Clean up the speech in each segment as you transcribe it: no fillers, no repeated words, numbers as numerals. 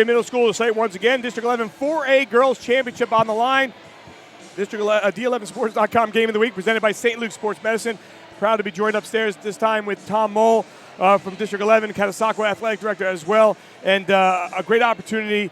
Middle School site once again. District 11 4A Girls Championship on the line. D11sports.com Game of the Week presented by St. Luke's Sports Medicine. Proud to be joined upstairs this time with Tom Mole from District 11, Catasauqua Athletic Director as well. And a great opportunity,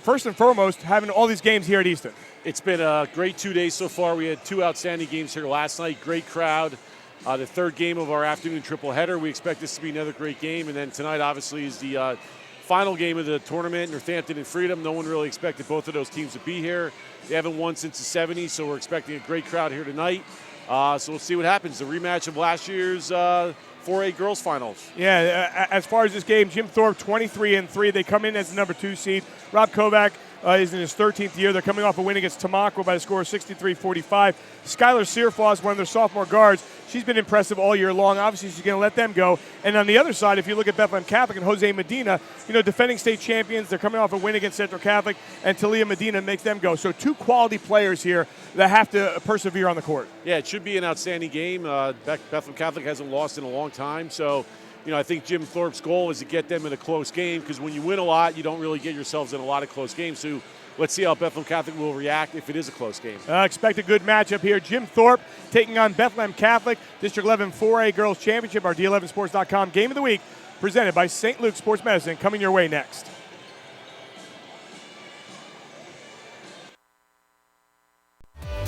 first and foremost, having all these games here at Easton. It's been a great 2 days so far. We had two outstanding games here last night. Great crowd. The third game of our afternoon triple header. We expect this to be another great game. And then tonight, obviously, is the final game of the tournament, Northampton and Freedom. No one really expected both of those teams to be here. They haven't won since the 70s, so we're expecting a great crowd here tonight. So we'll see what happens. The rematch of last year's 4A girls finals. Yeah, as far as this game, Jim Thorpe 23-3. They come in as the number 2 seed. Rob Kovac is in his 13th year. They're coming off a win against Tamaqua by the score of 63-45. Skylar Searfoss, one of their sophomore guards, she's been impressive all year long. Obviously, she's going to let them go. And on the other side, if you look at Bethlehem Catholic and Jose Medina, defending state champions, they're coming off a win against Central Catholic, and Talia Medina makes them go. So two quality players here that have to persevere on the court. Yeah, it should be an outstanding game. Bethlehem Catholic hasn't lost in a long time, so I think Jim Thorpe's goal is to get them in a close game, because when you win a lot, you don't really get yourselves in a lot of close games. So let's see how Bethlehem Catholic will react if it is a close game. Expect a good matchup here. Jim Thorpe taking on Bethlehem Catholic, District 11 4A Girls Championship, our D11sports.com Game of the Week, presented by St. Luke's Sports Medicine, coming your way next.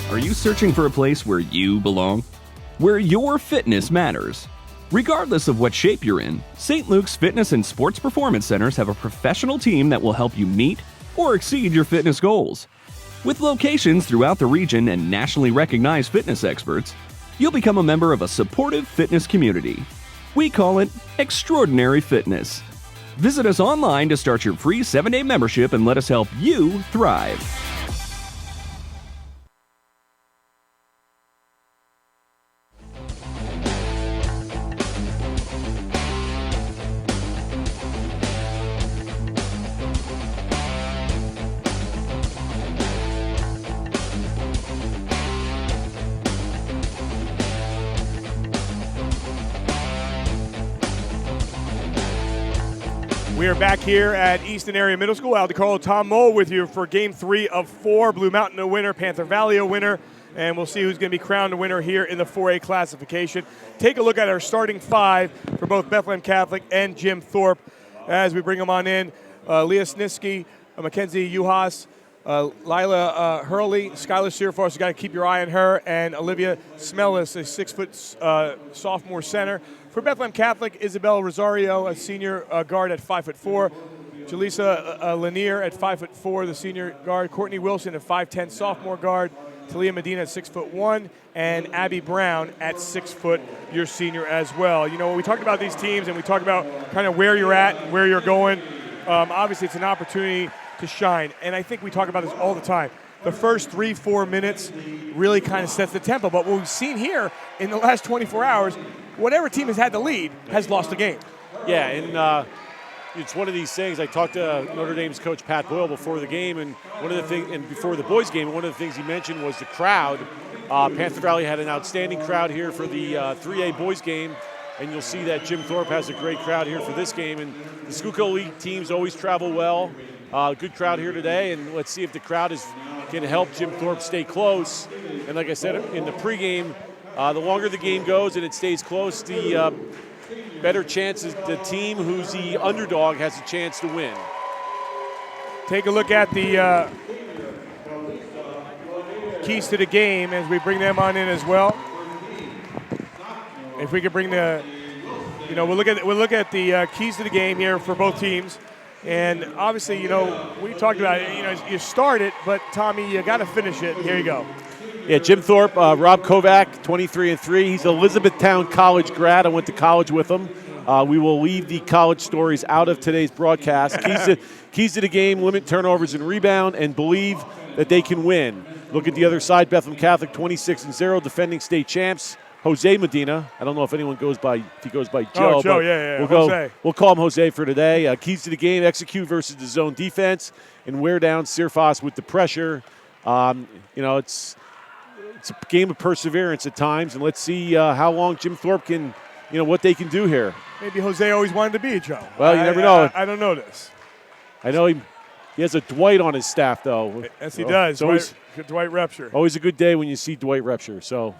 Are you searching for a place where you belong? Where your fitness matters? Regardless of what shape you're in, St. Luke's Fitness and Sports Performance Centers have a professional team that will help you meet or exceed your fitness goals. With locations throughout the region and nationally recognized fitness experts, you'll become a member of a supportive fitness community. We call it Extraordinary Fitness. Visit us online to start your free 7-day membership and let us help you thrive. We are back here at Easton Area Middle School. Al DiCarlo, Tom Mole with you for Game 3 of 4. Blue Mountain a winner, Panther Valley a winner, and we'll see who's going to be crowned a winner here in the 4A classification. Take a look at our starting 5 for both Bethlehem Catholic and Jim Thorpe as we bring them on in. Leah Sniski, Mackenzie Uhas, Lila Hurley, Skylar Searfoss, you got to keep your eye on her, and Olivia Smellis, a 6-foot sophomore center. For Bethlehem Catholic, Isabel Rosario, a senior guard at 5'4". Jaleesa Lanier at 5'4", the senior guard. Courtney Wilson at 5'10", sophomore guard. Talia Medina at 6'1", and Abby Brown at 6 foot, your senior as well. When we talk about these teams and we talk about kind of where you're at and where you're going, obviously it's an opportunity to shine. And I think we talk about this all the time. The first 3-4 minutes really kind of sets the tempo. But what we've seen here in the last 24 hours, whatever team has had the lead has lost the game. Yeah, and it's one of these things. I talked to Notre Dame's coach Pat Boyle before the game, and one of the things, and before the boys' game, one of the things he mentioned was the crowd. Panther Valley had an outstanding crowd here for the 3A boys' game, and you'll see that Jim Thorpe has a great crowd here for this game. And the Schuylkill League teams always travel well. Good crowd here today, and let's see if the crowd can help Jim Thorpe stay close. And like I said in the pregame, the longer the game goes and it stays close, the better chances the team who's the underdog has a chance to win. Take a look at the keys to the game as we bring them on in as well. If we could bring we'll look at the keys to the game here for both teams. And obviously, we talked about it, you start it, but Tommy, you got to finish it. Here you go. Yeah, Jim Thorpe, Rob Kovac, 23-3. He's an Elizabethtown College grad. I went to college with him. We will leave the college stories out of today's broadcast. Keys to the game, limit turnovers and rebound, and believe that they can win. Look at the other side, Bethlehem Catholic, 26-0, defending state champs. Jose Medina. I don't know if he goes by Joe. Oh, Joe, yeah. We'll call him Jose for today. Keys to the game, execute versus the zone defense, and wear down Searfoss with the pressure. It's a game of perseverance at times, and let's see how long Jim Thorpe can, what they can do here. Maybe Jose always wanted to be Joe. Well, you never know. I don't know this. I know he has a Dwight on his staff, though. Yes, he does. Dwight Repture. Always a good day when you see Dwight Repture. So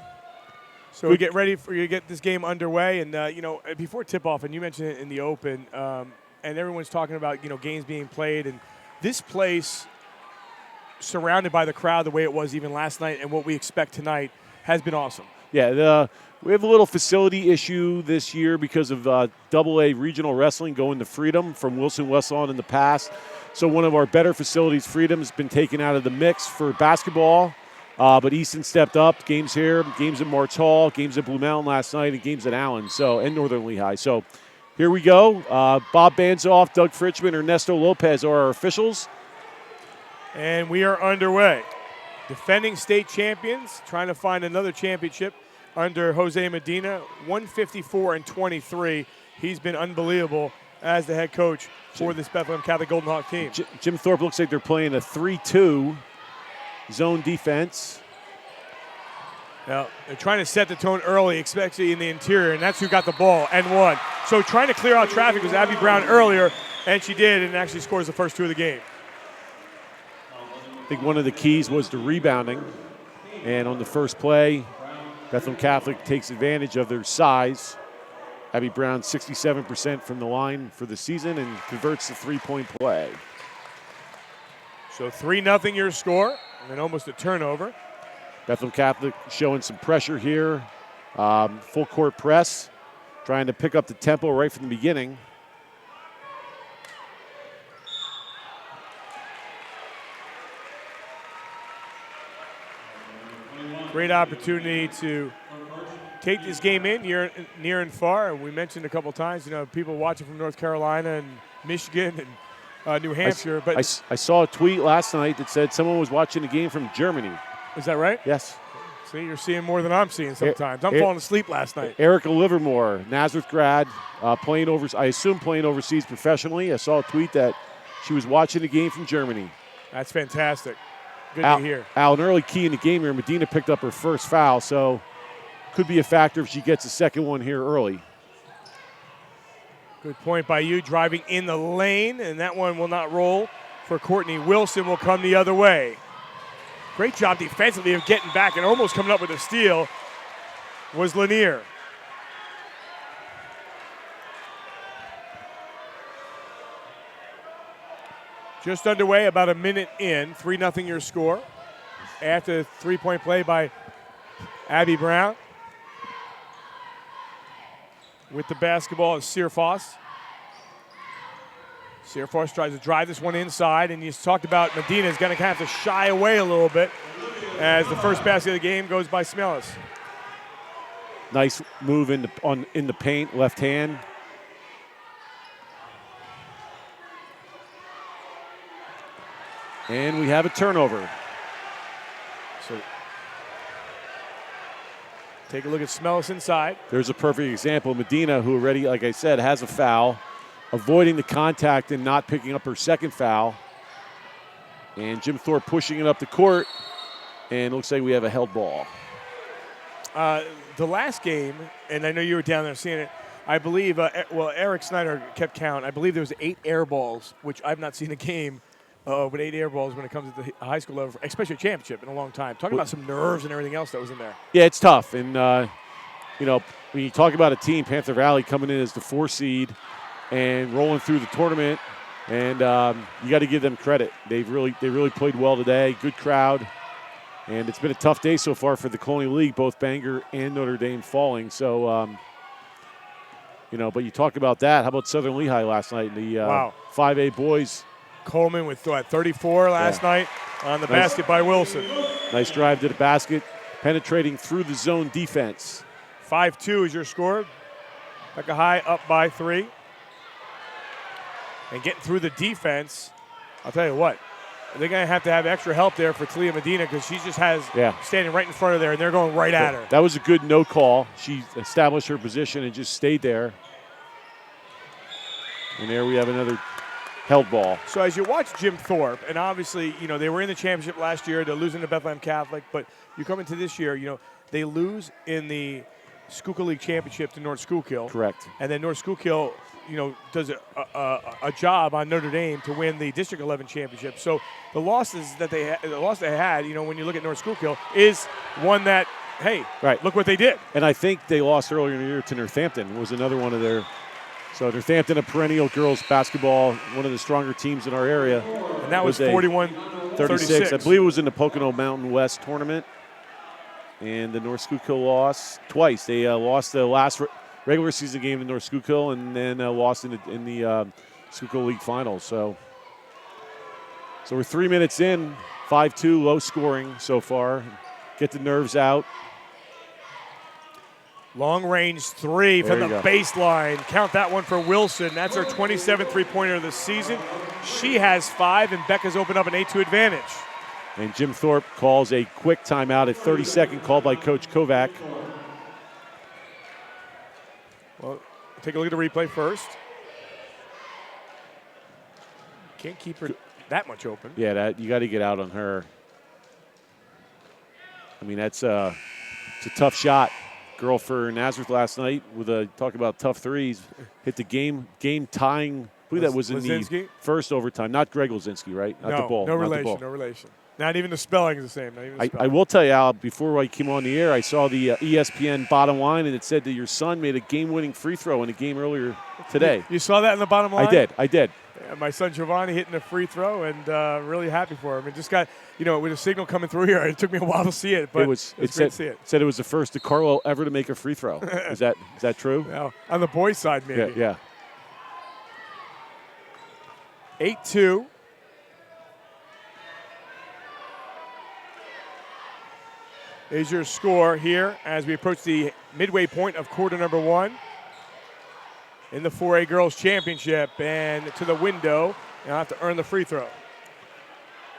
we get ready for you to get this game underway. And, before tip-off, and you mentioned it in the open, and everyone's talking about, games being played. And this place, surrounded by the crowd the way it was even last night and what we expect tonight, has been awesome. Yeah, we have a little facility issue this year because of AA regional wrestling going to Freedom from Wilson Westlawn in the past. So one of our better facilities, Freedom, has been taken out of the mix for basketball. But Easton stepped up. Games here, games at March Hall, games at Blue Mountain last night, and games at Allen and Northern Lehigh. So here we go. Bob Banzoff, Doug Fritchman, Ernesto Lopez are our officials. And we are underway. Defending state champions, trying to find another championship under Jose Medina, 154-23. He's been unbelievable as the head coach for this Bethlehem Catholic Golden Hawk team. Jim Thorpe looks like they're playing a 3-2 zone defense. Now, they're trying to set the tone early, especially in the interior, and that's who got the ball and won. So trying to clear out traffic was Abby Brown earlier, and she did, and actually scores the first two of the game. I think one of the keys was the rebounding. And on the first play, Bethlehem Catholic takes advantage of their size. Abby Brown, 67% from the line for the season and converts the three-point play. So 3-0 your score, and almost a turnover. Bethlehem Catholic showing some pressure here. Full court press, trying to pick up the tempo right from the beginning. Great opportunity to take this game in near and far. We mentioned a couple times, people watching from North Carolina and Michigan and New Hampshire. I saw a tweet last night that said someone was watching the game from Germany. Is that right? Yes. See, you're seeing more than I'm seeing sometimes. I'm falling asleep last night. Erica Livermore, Nazareth grad, playing overseas professionally. I saw a tweet that she was watching the game from Germany. That's fantastic. Good to hear. An early key in the game here. Medina picked up her first foul, so could be a factor if she gets a second one here early. Good point by you, driving in the lane, and that one will not roll for Courtney Wilson. Will come the other way. Great job defensively of getting back and almost coming up with a steal was Lanier. Just underway, about a minute in, 3-0 your score. After three-point play by Abby Brown. With the basketball is Searfoss. Searfoss tries to drive this one inside, and you talked about Medina is going to have to shy away a little bit as the first basket of the game goes by Smellis. Nice move in the paint, left hand. And we have a turnover. So take a look at Smellis inside. There's a perfect example. Medina, who already, like I said, has a foul, avoiding the contact and not picking up her second foul. And Jim Thorpe pushing it up the court. And it looks like we have a held ball. The last game, and I know you were down there seeing it, I believe, Eric Snyder kept count. I believe there was 8 air balls, which I've not seen a game with 8 air balls when it comes to the high school level, especially a championship in a long time. Talking about some nerves and everything else that was in there. Yeah, it's tough. And, when you talk about a team, Panther Valley coming in as the 4 seed and rolling through the tournament, and you got to give them credit. They really played well today. Good crowd. And it's been a tough day so far for the Colonial League, both Bangor and Notre Dame falling. So, but you talk about that. How about Southern Lehigh last night? The 5A boys. Coleman with 34 last night on the basket by Wilson. Nice drive to the basket, penetrating through the zone defense. 5-2 is your score. Becca High up by 3. And getting through the defense, I'll tell you what, they're going to have extra help there for Talia Medina because she just has standing right in front of there, and they're going right at her. That was a good no call. She established her position and just stayed there. And there we have another held ball. So as you watch Jim Thorpe, and obviously, they were in the championship last year. They're losing to Bethlehem Catholic, but you come into this year, they lose in the Schuylkill League Championship to North Schuylkill. Correct. And then North Schuylkill, does a job on Notre Dame to win the District 11 championship. So the losses that they had, when you look at North Schuylkill, is one that, hey, right, look what they did. And I think they lost earlier in the year to Northampton. Was another one of their. So Northampton, a perennial girls basketball, one of the stronger teams in our area. And that was 41-36. I believe it was in the Pocono Mountain West tournament. And the North Schuylkill lost twice. They lost the last regular season game to North Schuylkill, and then lost in the Schuylkill League Finals. So we're 3 minutes in, 5-2, low scoring so far. Get the nerves out. Long range three from the baseline. Count that one for Wilson. That's her 27th three-pointer of the season. She has 5, and Becca's opened up an 8-2 advantage. And Jim Thorpe calls a quick timeout at 32nd, called by Coach Kovac. Well, take a look at the replay first. Can't keep her that much open. Yeah, you got to get out on her. I mean, it's a tough shot. Girl for Nazareth last night with talk about tough threes. Hit the game tying. I believe that was in the first overtime. Not Greg Lazinski, right? Not the ball. No relation. Not even the spelling is the same. I will tell you, Al, before I came on the air, I saw the ESPN bottom line, and it said that your son made a game-winning free throw in a game earlier today. You saw that in the bottom line? I did. Yeah, my son Giovanni hitting a free throw, and really happy for him. It just got, with a signal coming through here, it took me a while to see it, but it was great to see it. It said it was the first DeCarlo ever to make a free throw. Is that true? Well, on the boys' side, maybe. Yeah. 8-2. Is your score here as we approach the midway point of quarter number 1 in the 4A Girls Championship. And to the window, you'll have to earn the free throw.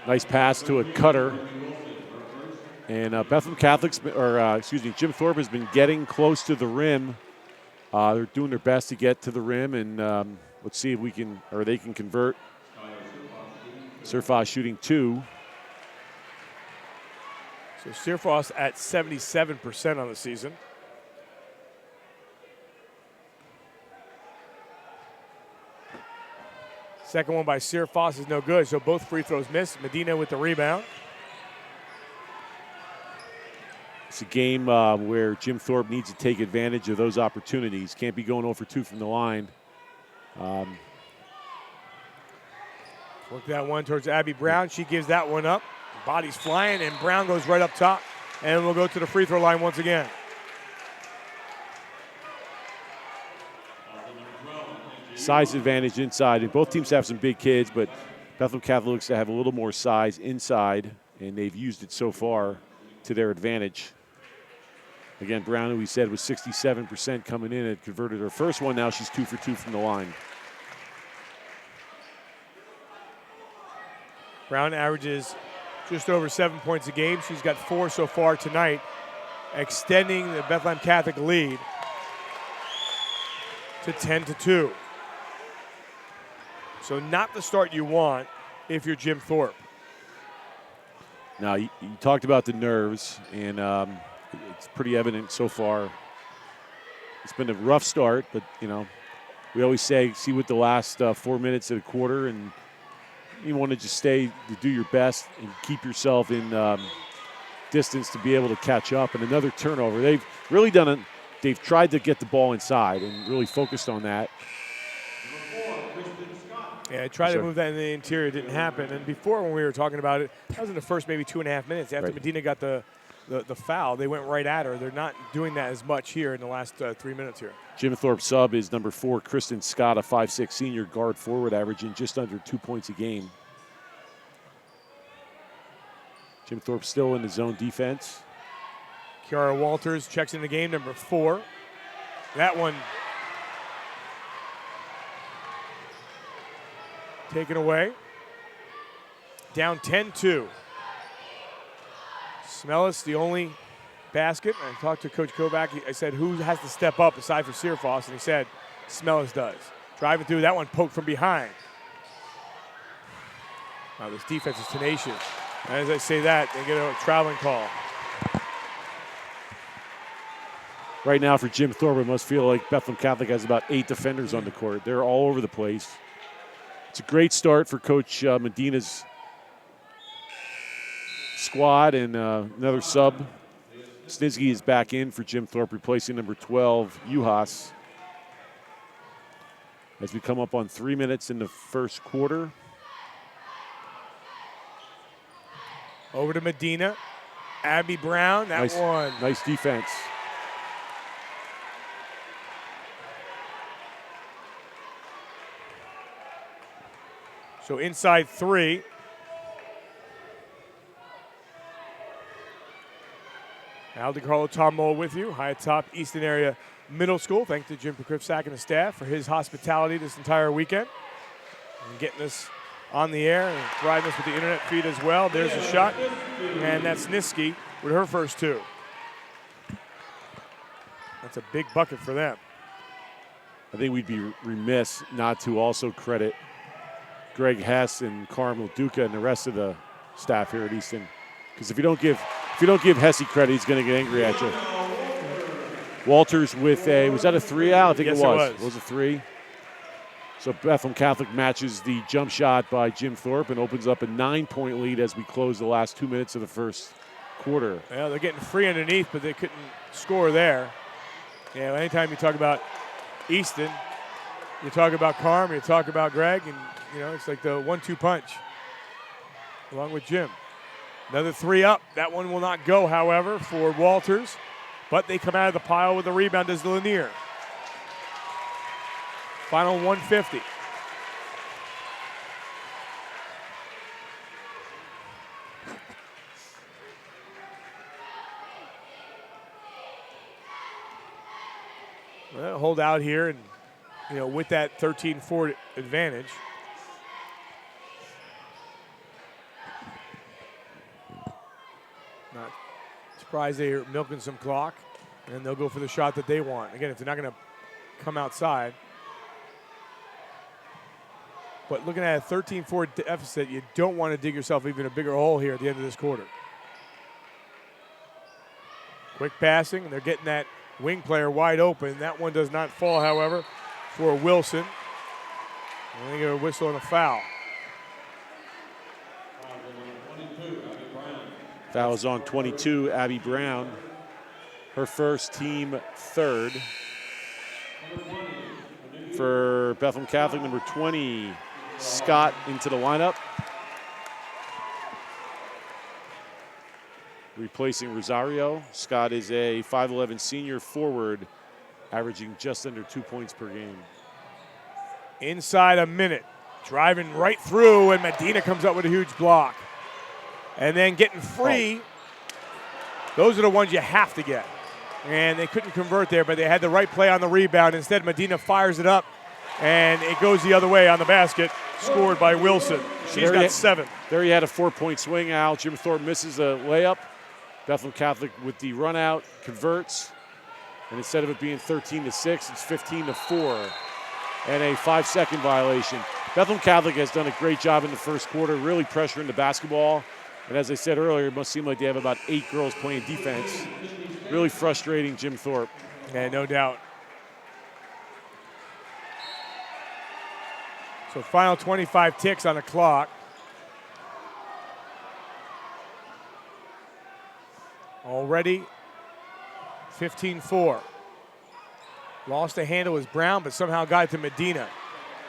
Nice pass to a cutter. And Bethlehem Jim Thorpe has been getting close to the rim. They're doing their best to get to the rim, and let's see if they can convert. Surfoss shooting 2. So Surfoss at 77% on the season. Second one by Surfoss is no good, so both free throws missed. Medina with the rebound. It's a game where Jim Thorpe needs to take advantage of those opportunities. Can't be going 0 for 2 from the line. Work that one towards Abby Brown. She gives that one up. Body's flying, and Brown goes right up top. And we'll go to the free throw line once again. Size advantage inside. And both teams have some big kids, but Bethlehem Catholic looks to have a little more size inside, and they've used it so far to their advantage. Again, Brown, who we said was 67% coming in, had converted her first one. Now she's 2 for 2 from the line. Brown averages just over 7 points a game. She's got 4 so far tonight, extending the Bethlehem Catholic lead to 10-2. So not the start you want if you're Jim Thorpe. Now, you talked about the nerves, and it's pretty evident so far. It's been a rough start, but, we always say, see what the last 4 minutes of the quarter, and you want to just do your best and keep yourself in distance to be able to catch up. And another turnover. They've really done it. They've tried to get the ball inside and really focused on that. Yeah, I tried to move that in the interior. It didn't happen. And before, when we were talking about it, that was in the first maybe 2.5 minutes. After Medina got the foul, they went right at her. They're not doing that as much here in the last 3 minutes here. Jim Thorpe sub is number 4, Kristen Scott, a 5'6" senior guard forward, averaging just under 2 points a game. Jim Thorpe still in the zone defense. Kiara Walters checks in the game, number 4. That one taken away. Down 10-2. Smellis, the only basket. I talked to Coach Kovac. I said, who has to step up aside from Surfoss? And he said, Smellis does. Driving through, that one poked from behind. Wow, this defense is tenacious. And as I say that, they get a traveling call. right now for Jim Thorpe, it must feel like Bethlehem Catholic has about 8 defenders on the court. They're all over the place. It's a great start for Coach Medina's squad, and another sub. Snitsky is back in for Jim Thorpe, replacing number 12, Uhas. As we come up on 3 minutes in the first quarter. Over to Medina. Abby Brown, that one. Nice defense. So inside 3. Al DiCarlo, Tom Mole with you. High atop Easton Area Middle School. Thanks to Jim Pekrivsak and the staff for his hospitality this entire weekend. And getting us on the air and providing us with the internet feed as well. There's a shot. And that's Snitsky with her first 2. That's a big bucket for them. I think we'd be remiss not to also credit Greg Hess and Carmel Duca and the rest of the staff here at Easton. Because if you don't give Hesse credit, he's going to get angry at you. Walters with was that a 3, Al? I think yes, it was. It was a 3. So Bethlehem Catholic matches the jump shot by Jim Thorpe and opens up a 9-point lead as we close the last 2 minutes of the first quarter. Yeah, they're getting free underneath, but they couldn't score there. Yeah, anytime you talk about Easton, you talk about Carm, you talk about Greg, and it's like the 1-2 punch along with Jim. Another 3 up. That one will not go, however, for Walters, but they come out of the pile with a rebound as Lanier. Final 150. Well, hold out here, and with that 13-4 advantage. Not surprised they're milking some clock, and they'll go for the shot that they want. Again, if they're not going to come outside. But looking at a 13-4 deficit, you don't want to dig yourself even a bigger hole here at the end of this quarter. Quick passing, and they're getting that wing player wide open. That one does not fall, however, for Wilson. And they get a whistle and a foul. Foul is on 22, Abby Brown. Her first, team third. For Bethlehem Catholic, number 20, Scott into the lineup. Replacing Rosario. Scott is a 5'11 senior forward, averaging just under 2 points per game. Inside a minute. Driving right through, and Medina comes up with a huge block. And then getting free. Those are the ones you have to get. And they couldn't convert there, but they had the right play on the rebound. Instead, Medina fires it up, and it goes the other way on the basket, scored by Wilson. She's got 7. There he had a 4-point swing, Al. Jim Thorpe misses a layup. Bethlehem Catholic with the run out, converts. And instead of it being 13-6, it's 15-4. And a 5-second violation. Bethlehem Catholic has done a great job in the first quarter, really pressuring the basketball. And as I said earlier, it must seem like they have about 8 girls playing defense. Really frustrating Jim Thorpe. Yeah, no doubt. So final 25 ticks on the clock. Already 15-4. Lost the handle was Brown, but somehow got it to Medina.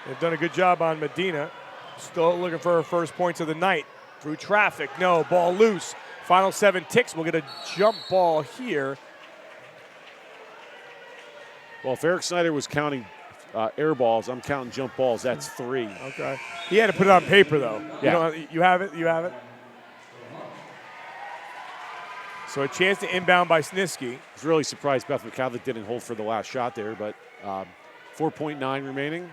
They've done a good job on Medina. Still looking for her first points of the night. Through traffic, no, ball loose. Final 7 ticks. We'll get a jump ball here. Well, if Eric Snyder was counting air balls, I'm counting jump balls. That's 3. Okay. He had to put it on paper, though. Yeah. You have it? You have it? So a chance to inbound by Snitsky. I was really surprised Bethlehem Catholic didn't hold for the last shot there, but 4.9 remaining.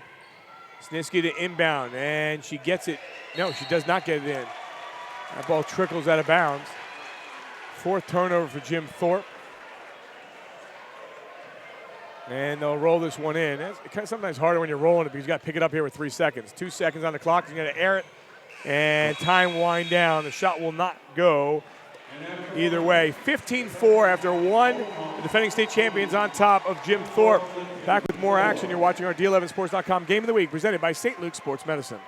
Snitsky to inbound, and she gets it. No, she does not get it in. That ball trickles out of bounds. 4th turnover for Jim Thorpe. And they'll roll this one in. It's kind of sometimes harder when you're rolling it because you got to pick it up here with 3 seconds. 2 seconds on the clock. He's going to air it, and time wind down. The shot will not go. Either way, 15-4 after one. The defending state champions on top of Jim Thorpe. Back with more action. You're watching our D11Sports.com Game of the Week presented by St. Luke's Sports Medicine.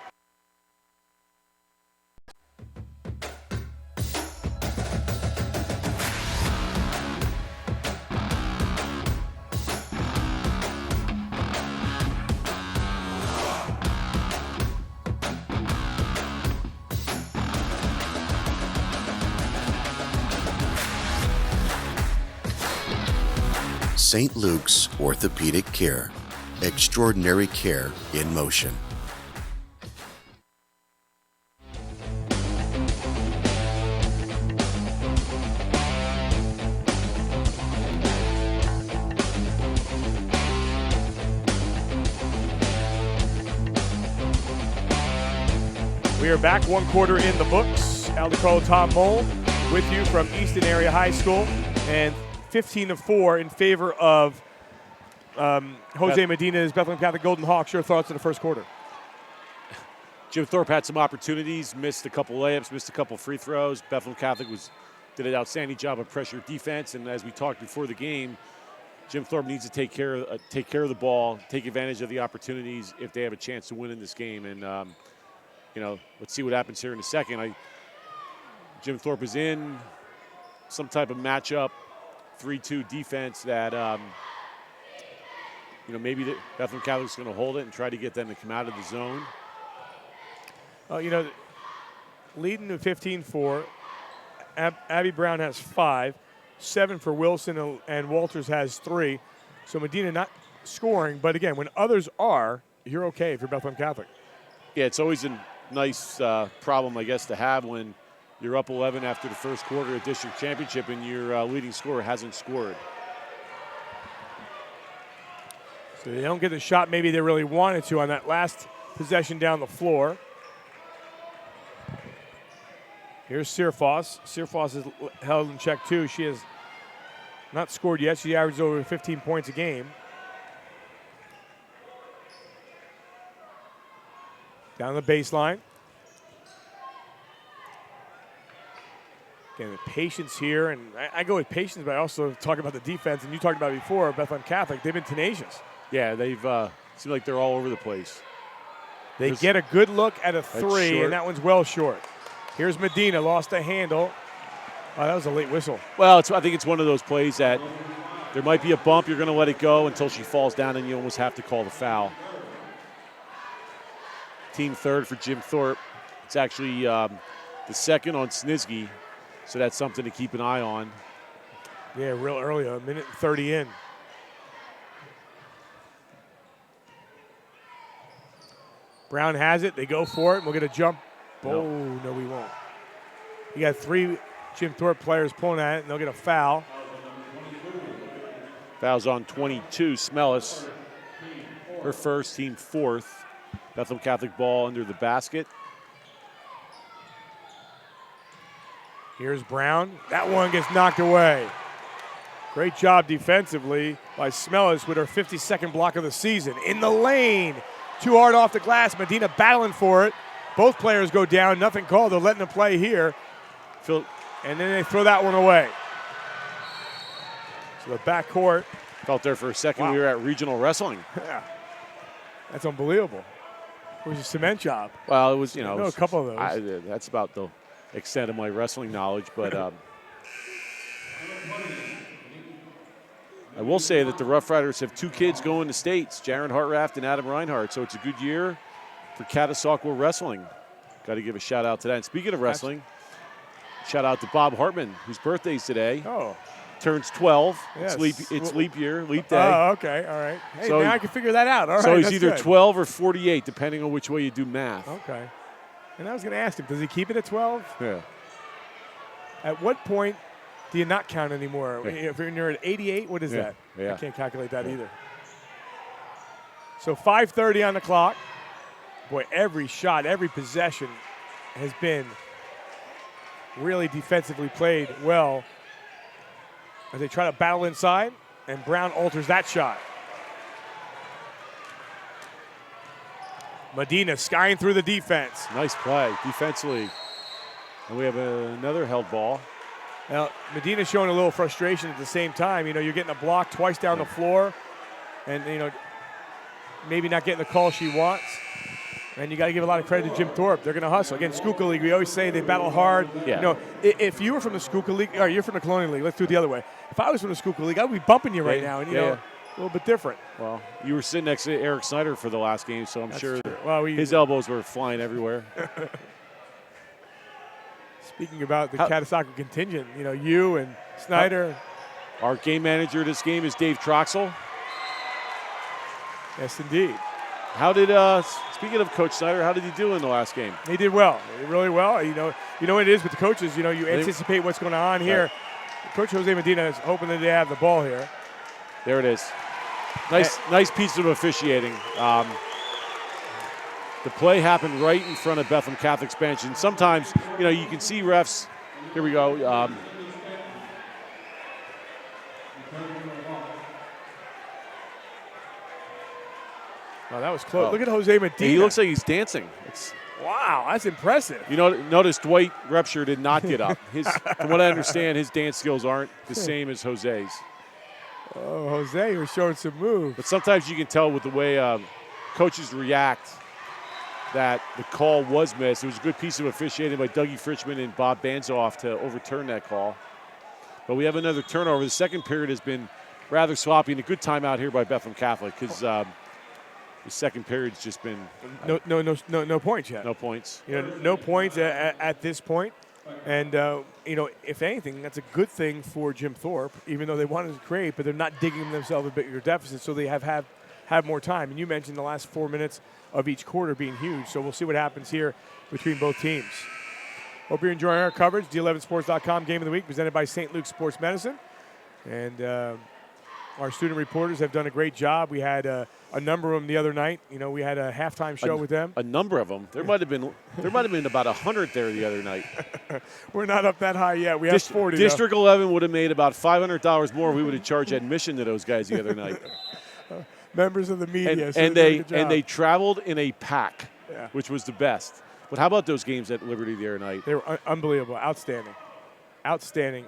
St. Luke's Orthopedic Care. Extraordinary care in motion. We are back, one quarter in the books. Al DeCarlo, Tom Mole with you from Easton Area High School. And 15-4 in favor of Jose Medina's Bethlehem Catholic Golden Hawks. Your thoughts in the first quarter? Jim Thorpe had some opportunities, missed a couple layups, missed a couple free throws. Bethlehem Catholic did an outstanding job of pressure defense, and as we talked before the game, Jim Thorpe needs to take care of the ball, take advantage of the opportunities if they have a chance to win in this game. And let's see what happens here in a second. Jim Thorpe is in some type of matchup 3-2 defense that, maybe the Bethlehem Catholic's going to hold it and try to get them to come out of the zone. Leading to 15-4, Abby Brown has 5, 7 for Wilson, and Walters has 3. So Medina not scoring, but again, when others are, you're okay if you're Bethlehem Catholic. Yeah, it's always a nice problem, I guess, to have when you're up 11 after the first quarter of district championship and your leading scorer hasn't scored. So they don't get the shot maybe they really wanted to on that last possession down the floor. Here's Searfoss. Searfoss is held in check too. She has not scored yet. She averages over 15 points a game. Down the baseline. Again, patience here, and I go with patience, but I also talk about the defense, and you talked about it before, Bethlehem Catholic. They've been tenacious. Yeah, they've seem like they're all over the place. They get a good look at a 3, and that one's well short. Here's Medina, lost the handle. Oh, that was a late whistle. Well, I think it's one of those plays that there might be a bump. You're going to let it go until she falls down, and you almost have to call the foul. Team third for Jim Thorpe. It's actually the second on Snitsky, so that's something to keep an eye on. Yeah, real early, a minute and 30 in. Brown has it. They go for it, and we'll get a jump. No. Oh, no, we won't. You got 3 Jim Thorpe players pulling at it, and they'll get a foul. Foul's on 22, Smellis. Her first, team fourth. Bethlehem Catholic ball under the basket. Here's Brown. That one gets knocked away. Great job defensively by Smellis with her 52nd block of the season. In the lane. Too hard off the glass. Medina battling for it. Both players go down. Nothing called. They're letting them play here. And then they throw that one away. So the backcourt. Felt there for a second. Wow. We were at regional wrestling. Yeah. That's unbelievable. It was a cement job. Well, it was, I know a couple of those. That's about the extent of my wrestling knowledge, but I will say that the Rough Riders have 2 kids going to states, Jaron Hartraft and Adam Reinhardt, so it's a good year for Catasauqua wrestling. Got to give a shout out to that. And speaking of wrestling, shout out to Bob Hartman, whose birthday is today. Oh. Turns 12. Yes. It's leap year, leap day. Oh, okay. All right. Hey, So now I can figure that out. All right. So he's that's either good. 12 or 48, depending on which way you do math. Okay. And I was going to ask him, does he keep it at 12? Yeah. At what point do you not count anymore? Yeah. If you're at 88, what is Yeah. that? Yeah. I can't calculate that either. So 5:30 on the clock. Boy, every shot, every possession has been really defensively played well as they try to battle inside, and Brown alters that shot. Medina skying through the defense. Nice play defensively. And we have another held ball. Now, Medina's showing a little frustration at the same time. You know, you're getting a block twice down the floor and, you know, maybe not getting the call she wants. And you got to give a lot of credit to Jim Thorpe. They're going to hustle. Again, Schuylkill League, we always say they battle hard. Yeah. You know, if you were from the Schuylkill League, or you're from the Colonial League, let's do it the other way. If I was from the Schuylkill League, I would be bumping you right now. And, you know, a little bit different. Well, you were sitting next to Eric Snyder for the last game, so I'm sure his elbows were flying everywhere. Speaking about the Catasauqua contingent, you know, you and Snyder. Our game manager this game is Dave Troxel. Yes, indeed. How did, speaking of Coach Snyder, how did he do in the last game? He did well. He did really well. You know what it is with the coaches. You know, you anticipate what's going on here. Right. Coach Jose Medina is hoping that they have the ball here. There it is. Nice piece of officiating. The play happened right in front of Bethlehem Catholic Expansion. Sometimes, you know, you can see refs. Here we go. Oh, that was close. Oh. Look at Jose Medina. He looks like he's dancing. Wow, that's impressive. You know, notice Dwight Repsher did not get up. From what I understand, his dance skills aren't the same as Jose's. Oh, Jose was showing some moves. But sometimes you can tell with the way coaches react that the call was missed. It was a good piece of officiating by Dougie Fritchman and Bob Banzoff to overturn that call. But we have another turnover. The second period has been rather sloppy, and a good timeout here by Bethlehem Catholic because the second period's just been no points yet. No points. You know, no points at this point. And you know, if anything, that's a good thing for Jim Thorpe, even though they wanted to create, but they're not digging themselves a bigger deficit, so they have more time. And you mentioned the last 4 minutes of each quarter being huge, so we'll see what happens here between both teams. Hope you're enjoying our coverage. D11sports.com Game of the Week presented by St. Luke's Sports Medicine. And our student reporters have done a great job. We had a number of them the other night. You know, we had a halftime show with them. A number of them. There might have been about 100 there the other night. We're not up that high yet. We have 40. District 11 would have made about $500 more if we would have charged admission to those guys the other night. Members of the media. And they traveled in a pack, which was the best. But how about those games at Liberty the other night? They were unbelievable, outstanding.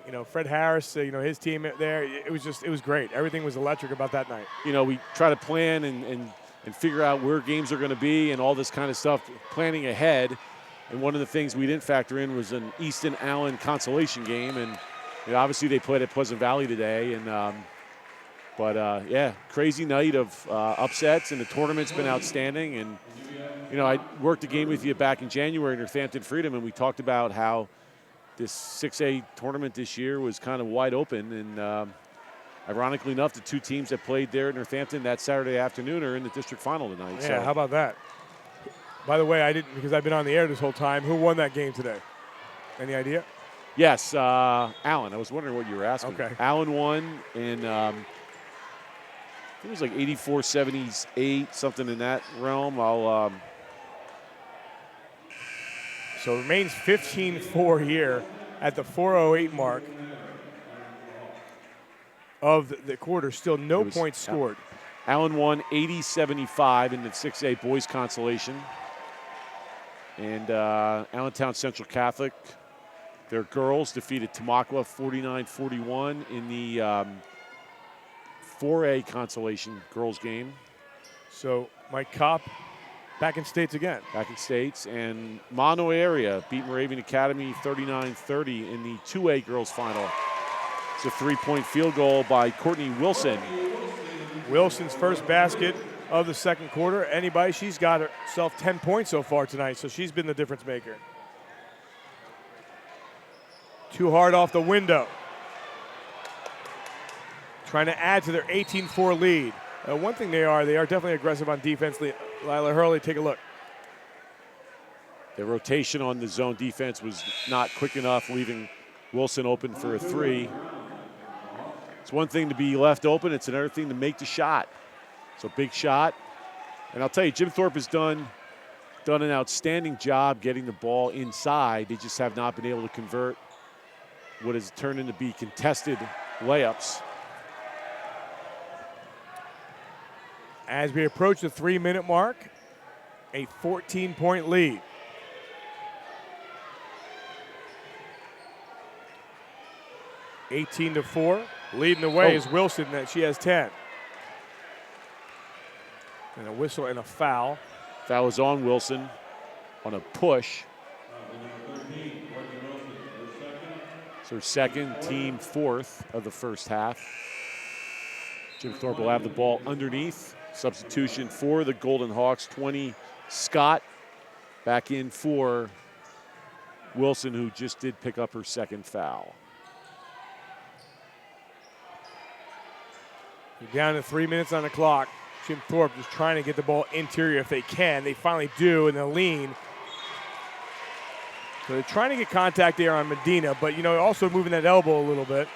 You know, Fred Harris, you know, his team there, it was great. Everything was electric about that night. You know, we try to plan and figure out where games are going to be and all this kind of stuff, planning ahead. And one of the things we didn't factor in was an Easton Allen consolation game. And you know, obviously they played at Pleasant Valley today. And yeah, crazy night of upsets, and the tournament's been outstanding. And, you know, I worked a game with you back in January in Northampton Freedom, and we talked about how this 6A tournament this year was kind of wide open. And ironically enough, the two teams that played there at Northampton that Saturday afternoon are in the district final tonight. Yeah, so. How about that? By the way, I didn't, because I've been on the air this whole time. Who won that game today? Any idea? Yes, Allen. I was wondering what you were asking. Okay. Allen won, and it was like 84-78, something in that realm. So it remains 15-4 here at the 4:08 mark of the quarter. Still no points scored. Allen won 80-75 in the 6A boys consolation. And Allentown Central Catholic, their girls defeated Tamaqua 49-41 in the 4A consolation girls game. So Mike Kopp back in states again. Back in states. And Mono area beat Moravian Academy 39-30 in the 2A girls final. It's a 3-point field goal by Courtney Wilson. Wilson's first basket of the second quarter. She's got herself 10 points so far tonight, so she's been the difference maker. Too hard off the window. Trying to add to their 18-4 lead. One thing they are definitely aggressive on defense. Lila Hurley, take a look. The rotation on the zone defense was not quick enough, leaving Wilson open for a three. It's one thing to be left open. It's another thing to make the shot. So big shot. And I'll tell you, Jim Thorpe has done an outstanding job getting the ball inside. They just have not been able to convert what has turned into be contested layups. As we approach the 3-minute mark, a 14-point lead. 18-4. Leading the way is Wilson. She has 10. And a whistle and a foul. Foul is on Wilson on a push. It's her second, team fourth of the first half. Jim Thorpe will have the ball underneath. Substitution for the Golden Hawks, 20, Scott. Back in for Wilson, who just did pick up her second foul. We're down to 3 minutes on the clock. Jim Thorpe just trying to get the ball interior if they can. They finally do, and they'll lean. So they're trying to get contact there on Medina, but, you know, also moving that elbow a little bit.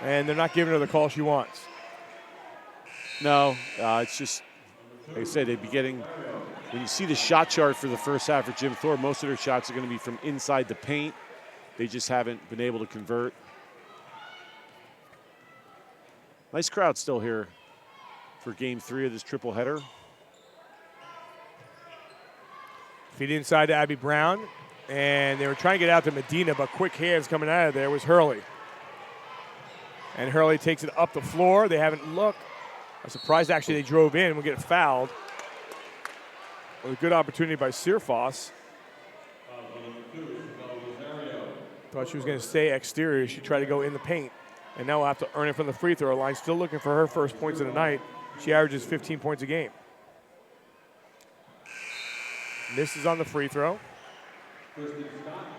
And they're not giving her the call she wants. No, it's just, like I said, they'd be getting, when you see the shot chart for the first half for Jim Thorpe, most of their shots are going to be from inside the paint. They just haven't been able to convert. Nice crowd still here for game 3 of this triple header. Feed inside to Abby Brown, and they were trying to get out to Medina, but quick hands coming out of there was Hurley. And Hurley takes it up the floor. They haven't looked. I'm surprised actually they drove in and will get fouled. With a good opportunity by Searfoss. Thought she was going to stay exterior. She tried to go in the paint. And now we'll have to earn it from the free throw line. Still looking for her first points of the night. She averages 15 points a game. Misses on the free throw. I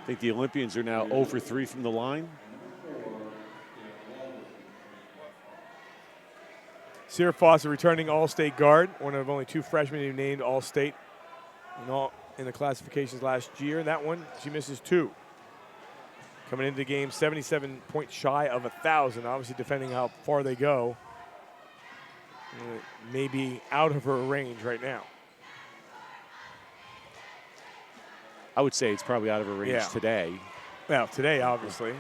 think the Olympians are now 0 for 3 from the line. Searfoss, a returning All-State guard, one of only 2 freshmen who named All-State in the classifications last year. And that one, she misses 2. Coming into the game, 77 points shy of 1,000. Obviously, defending how far they go. Maybe out of her range right now. I would say it's probably out of her range today. Well, today, obviously.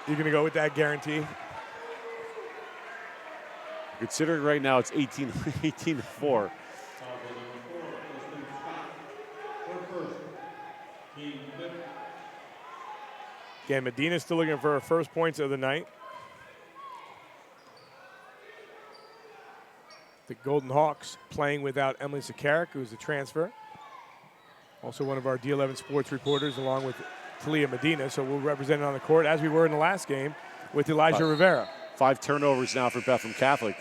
You're going to go with that guarantee? Considering right now it's 18-4. Again, Medina's still looking for her first points of the night. The Golden Hawks playing without Emily Sakarik, who's a transfer. Also one of our D11 sports reporters, along with Talia Medina. So we'll represent it on the court, as we were in the last game, with Elijah Rivera. 5 turnovers now for Bethlehem Catholic.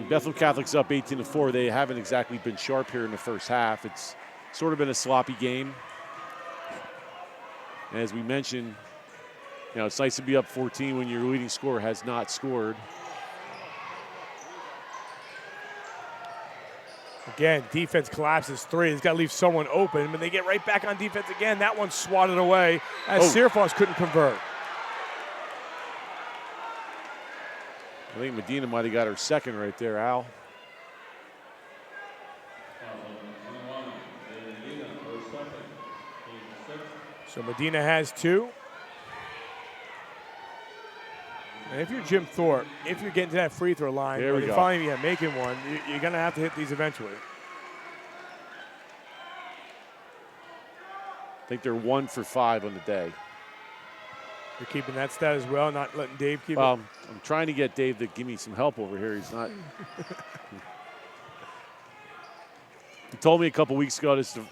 Bethlehem Catholic's up 18-4. They haven't exactly been sharp here in the first half. It's sort of been a sloppy game. And as we mentioned, you know, it's nice to be up 14 when your leading scorer has not scored. Again, defense collapses 3. It's got to leave someone open, but they get right back on defense again. That one's swatted away as Searfoss couldn't convert. I think Medina might have got her second right there, Al. So Medina has 2. And if you're Jim Thorpe, if you're getting to that free throw line, or you're finally making one, you're going to have to hit these eventually. I think they're 1 for 5 on the day. You're keeping that stat as well, not letting Dave keep it? I'm trying to get Dave to give me some help over here. He's not. He told me a couple weeks ago this is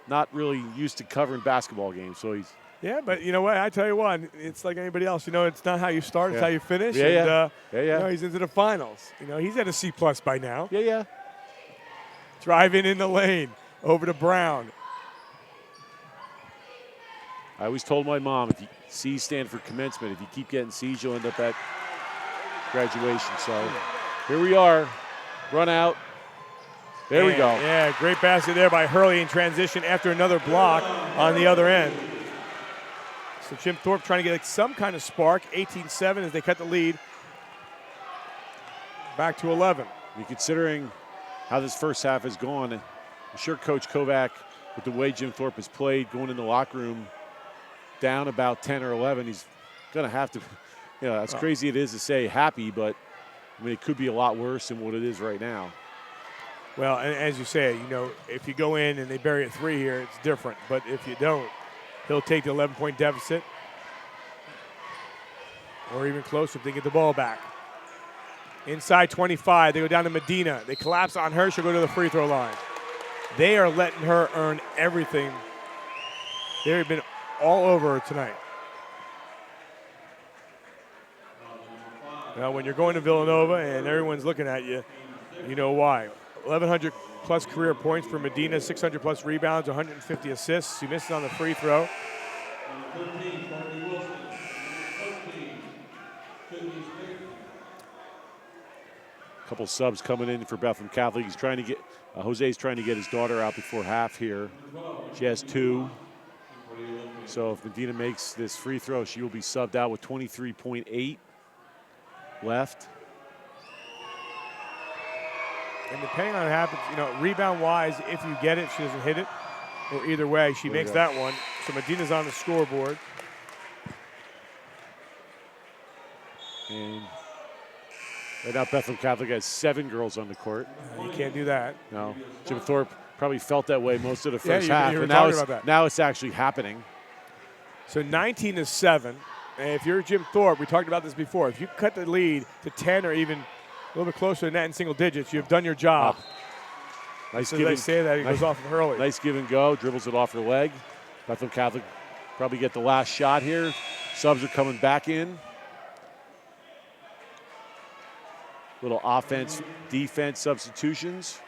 not really used to covering basketball games, so he's. Yeah, but you know what? I tell you what, it's like anybody else. You know, it's not how you start, it's how you finish. Yeah. You know, he's into the finals. You know, he's at a C+ by now. Yeah. Driving in the lane, over to Brown. I always told my mom, if you C's stand for commencement. If you keep getting C's, you'll end up at graduation. So here we are, run out. There we go. Yeah, great basket there by Hurley in transition after another block on the other end. So Jim Thorpe trying to get some kind of spark. 18-7 as they cut the lead. Back to 11. Considering how this first half has gone, I'm sure Coach Kovac, with the way Jim Thorpe has played, going in the locker room down about 10 or 11, he's going to have to, you know, as crazy it is to say happy, but I mean, it could be a lot worse than what it is right now. Well, and as you say, you know, if you go in and they bury a 3 here, it's different. But if you don't, he'll take the 11-point deficit or even closer if they get the ball back. Inside 25, they go down to Medina. They collapse on her. She'll go to the free throw line. They are letting her earn everything. They've been all over her tonight. Now, when you're going to Villanova and everyone's looking at you, you know why. 1,100 plus career points for Medina, 600 plus rebounds, 150 assists. She misses on the free throw. Couple subs coming in for Bethlehem Catholic. He's trying to get Jose's trying to get his daughter out before half here. She has 2. So if Medina makes this free throw, she will be subbed out with 23.8 left. And depending on what happens, rebound-wise, if you get it, she doesn't hit it. Or either way, she makes that one. So Medina's on the scoreboard. And right now, Bethlehem Catholic has 7 girls on the court. You can't do that. No. Jim Thorpe probably felt that way most of the first Yeah, half. you were But talking about that. now it's actually happening. So 19-7. And if you're Jim Thorpe, we talked about this before. If you cut the lead to 10 or even a little bit closer than that in single digits, you've done your job. Nice So give they and- say that he nice- goes off of early. Nice give and go. Dribbles it off her leg. Bethlehem Catholic probably get the last shot here. Subs are coming back in. Little offense, defense substitutions.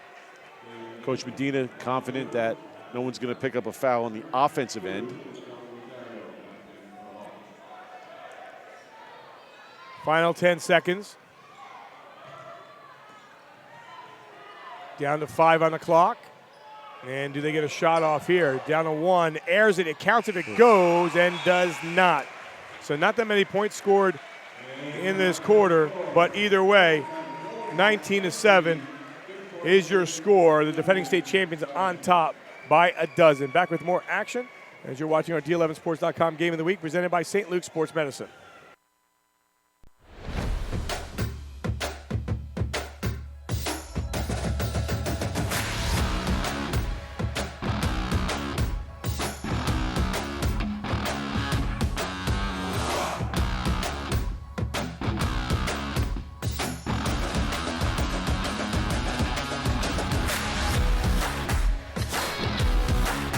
Coach Medina confident that no one's going to pick up a foul on the offensive end. Final 10 seconds. Down to 5 on the clock. And do they get a shot off here? Down to 1. Airs it. It counts if it goes and does not. So not that many points scored in this quarter, but either way, 19-7 is your score. The defending state champions on top by a dozen. Back with more action as you're watching our D11Sports.com Game of the Week presented by St. Luke's Sports Medicine.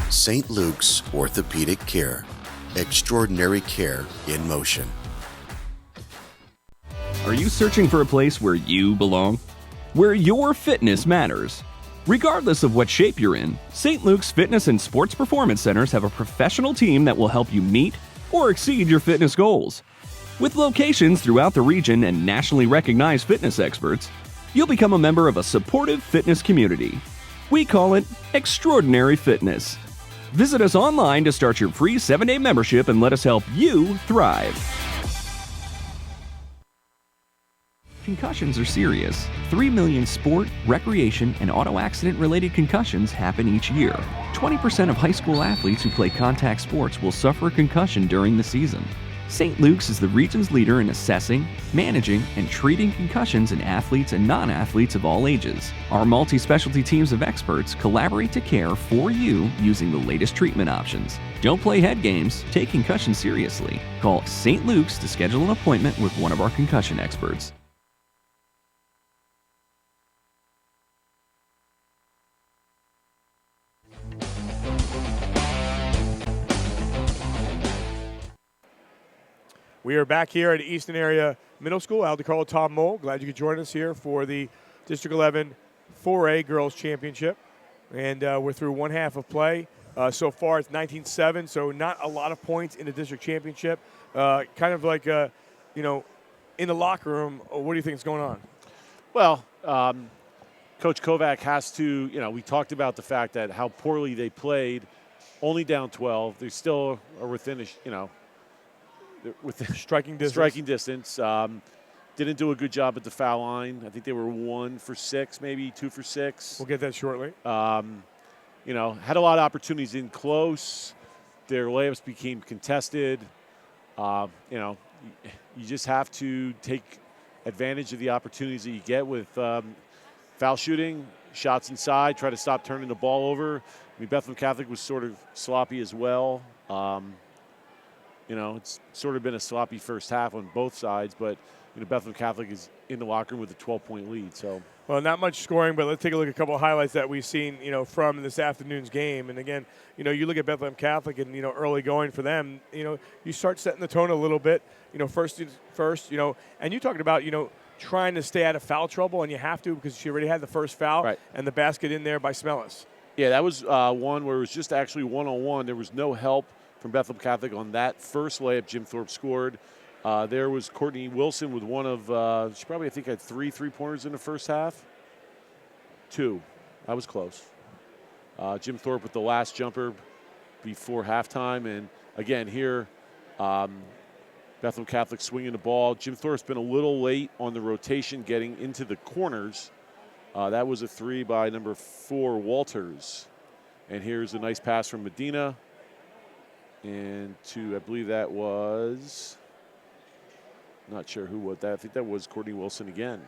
St. Luke's Orthopedic Care. Extraordinary care in motion. Are you searching for a place where you belong? Where your fitness matters? Regardless of what shape you're in, St. Luke's Fitness and Sports Performance Centers have a professional team that will help you meet or exceed your fitness goals. With locations throughout the region and nationally recognized fitness experts, you'll become a member of a supportive fitness community. We call it Extraordinary Fitness. Visit us online to start your free 7-day membership and let us help you thrive. Concussions are serious. 3 million sport, recreation, and auto accident-related concussions happen each year. 20% of high school athletes who play contact sports will suffer a concussion during the season. St. Luke's is the region's leader in assessing, managing, and treating concussions in athletes and non-athletes of all ages. Our multi-specialty teams of experts collaborate to care for you using the latest treatment options. Don't play head games, take concussion seriously. Call St. Luke's to schedule an appointment with one of our concussion experts. We are back here at Easton Area Middle School. Al DeCarlo, Tom Mole. Glad you could join us here for the District 11 4A Girls Championship. And we're through one half of play. So far it's 19-7, so not a lot of points in the district championship. Kind of like, in the locker room, what do you think is going on? Well, Coach Kovac has to, we talked about the fact that how poorly they played, only down 12. They still are within, within Striking distance. Striking distance. Didn't do a good job at the foul line. I think they were 1 for 6, maybe 2 for 6. We'll get that shortly. Had a lot of opportunities in close. Their layups became contested. You just have to take advantage of the opportunities that you get with foul shooting, shots inside, try to stop turning the ball over. Bethlehem Catholic was sort of sloppy as well. It's sort of been a sloppy first half on both sides, but Bethlehem Catholic is in the locker room with a 12-point lead. So, well, not much scoring, but let's take a look at a couple of highlights that we've seen, from this afternoon's game. And again, you look at Bethlehem Catholic and early going for them. You start setting the tone a little bit. First, and you talking about trying to stay out of foul trouble, and you have to because she already had the first foul right. And the basket in there by Smellis. Yeah, that was one where it was just actually one-on-one. There was no help from Bethlehem Catholic on that first layup. Jim Thorpe scored. There was Courtney Wilson with one of, she probably, I think, had 3 3-pointers in the first half. 2. That was close. Jim Thorpe with the last jumper before halftime. And, again, here, Bethlehem Catholic swinging the ball. Jim Thorpe's been a little late on the rotation getting into the corners. That was a 3 by number 4, Walters. And here's a nice pass from Medina. And I believe that was, not sure who was that. I think that was Courtney Wilson again.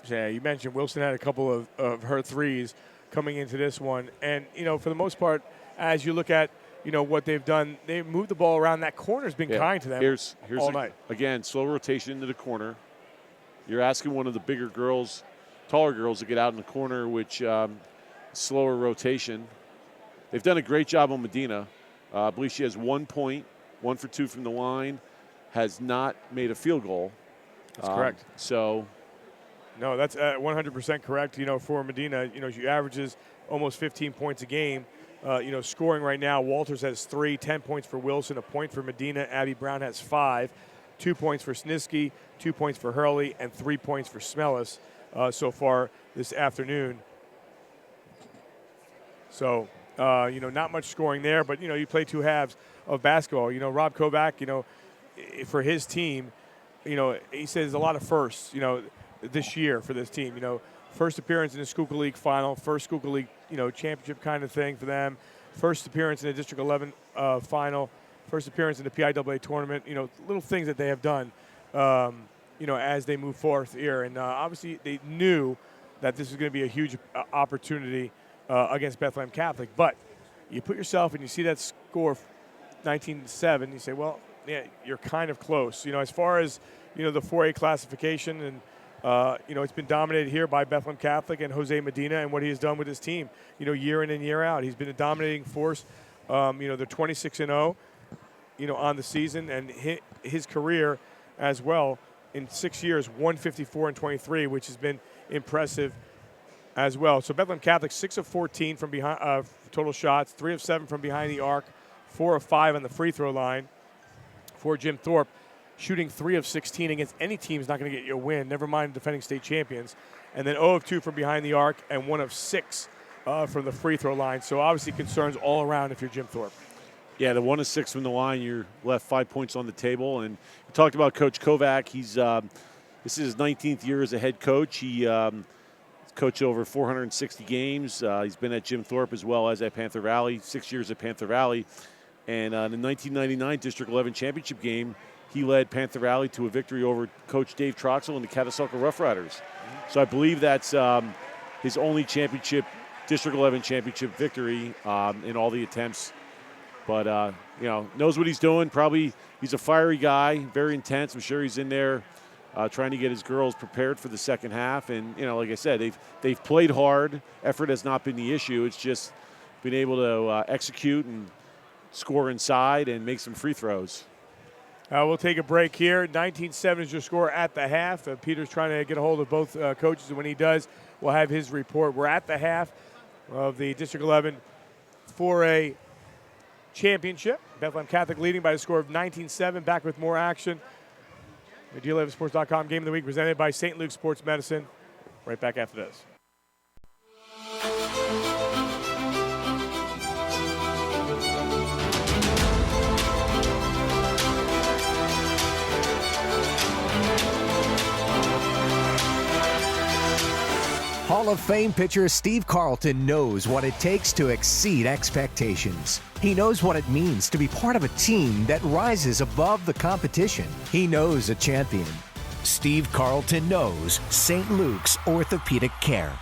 Yeah, you mentioned Wilson had a couple of her threes coming into this one. And, for the most part, as you look at, what they've done, they've moved the ball around. That corner's been kind to them here's all night. Again, slow rotation into the corner. You're asking one of the bigger girls, taller girls, to get out in the corner, which slower rotation. They've done a great job on Medina. I believe she has 1 point, 1 for 2 from the line, has not made a field goal. That's correct. No, that's 100% correct. For Medina, she averages almost 15 points a game. Scoring right now, Walters has 3, 10 points for Wilson, a point for Medina. Abby Brown has 5, 2 points for Sniski, 2 points for Hurley, and 3 points for Smellis so far this afternoon. So, not much scoring there, but, you play 2 halves of basketball. Rob Kovac, for his team, he says a lot of firsts, this year for this team. First appearance in the Schuylkill League final, first Schuylkill League, championship kind of thing for them. First appearance in the District 11 final, first appearance in the PIAA tournament. Little things that they have done, as they move forth here. And obviously they knew that this was going to be a huge opportunity against Bethlehem Catholic. But you put yourself and you see that score 19-7, you say, well, yeah, you're kind of close. As far as, the 4A classification and, it's been dominated here by Bethlehem Catholic and Jose Medina and what he has done with his team, year in and year out. He's been a dominating force. They're 26-0, on the season, and his career as well in 6 years, 154-23, which has been impressive as well. So Bethlehem Catholic 6 of 14 from behind total shots, 3 of 7 from behind the arc, 4 of 5 on the free throw line for Jim Thorpe. Shooting 3 of 16 against any team is not going to get you a win, never mind defending state champions. And then 0 of 2 from behind the arc and 1 of 6 from the free throw line. So obviously concerns all around if you're Jim Thorpe. Yeah, the 1 of 6 from the line, you're left 5 points on the table. And we talked about Coach Kovac. He's this is his 19th year as a head coach. He coached over 460 games. He's been at Jim Thorpe as well as at Panther Valley, 6 years at Panther Valley. And in the 1999 District 11 championship game, he led Panther Valley to a victory over Coach Dave Troxel and the Catasauqua Rough Riders. So I believe that's his only District 11 championship victory in all the attempts. But, knows what he's doing. Probably he's a fiery guy, very intense. I'm sure he's in there trying to get his girls prepared for the second half. And, like I said, they've played hard. Effort has not been the issue. It's just been able to execute and score inside and make some free throws. We'll take a break here. 19-7 is your score at the half. Peter's trying to get a hold of both coaches, and when he does, we'll have his report. We're at the half of the District 11 4A championship. Bethlehem Catholic leading by a score of 19-7. Back with more action. The D11Sports.com Game of the Week presented by St. Luke's Sports Medicine. Right back after this. Hall of Fame pitcher Steve Carlton knows what it takes to exceed expectations. He knows what it means to be part of a team that rises above the competition. He knows a champion. Steve Carlton knows St. Luke's Orthopedic Care.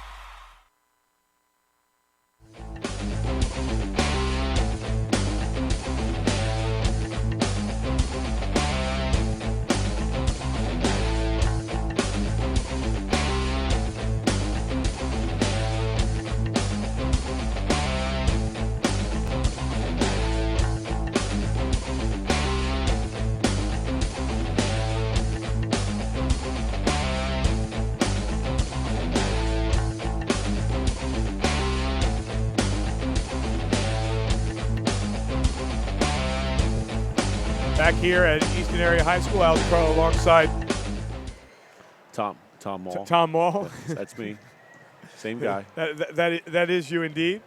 Back here at Eastern Area High School, Al DeCarlo alongside Tom Mall. Tom Mall. That's me. Same guy. that is you indeed.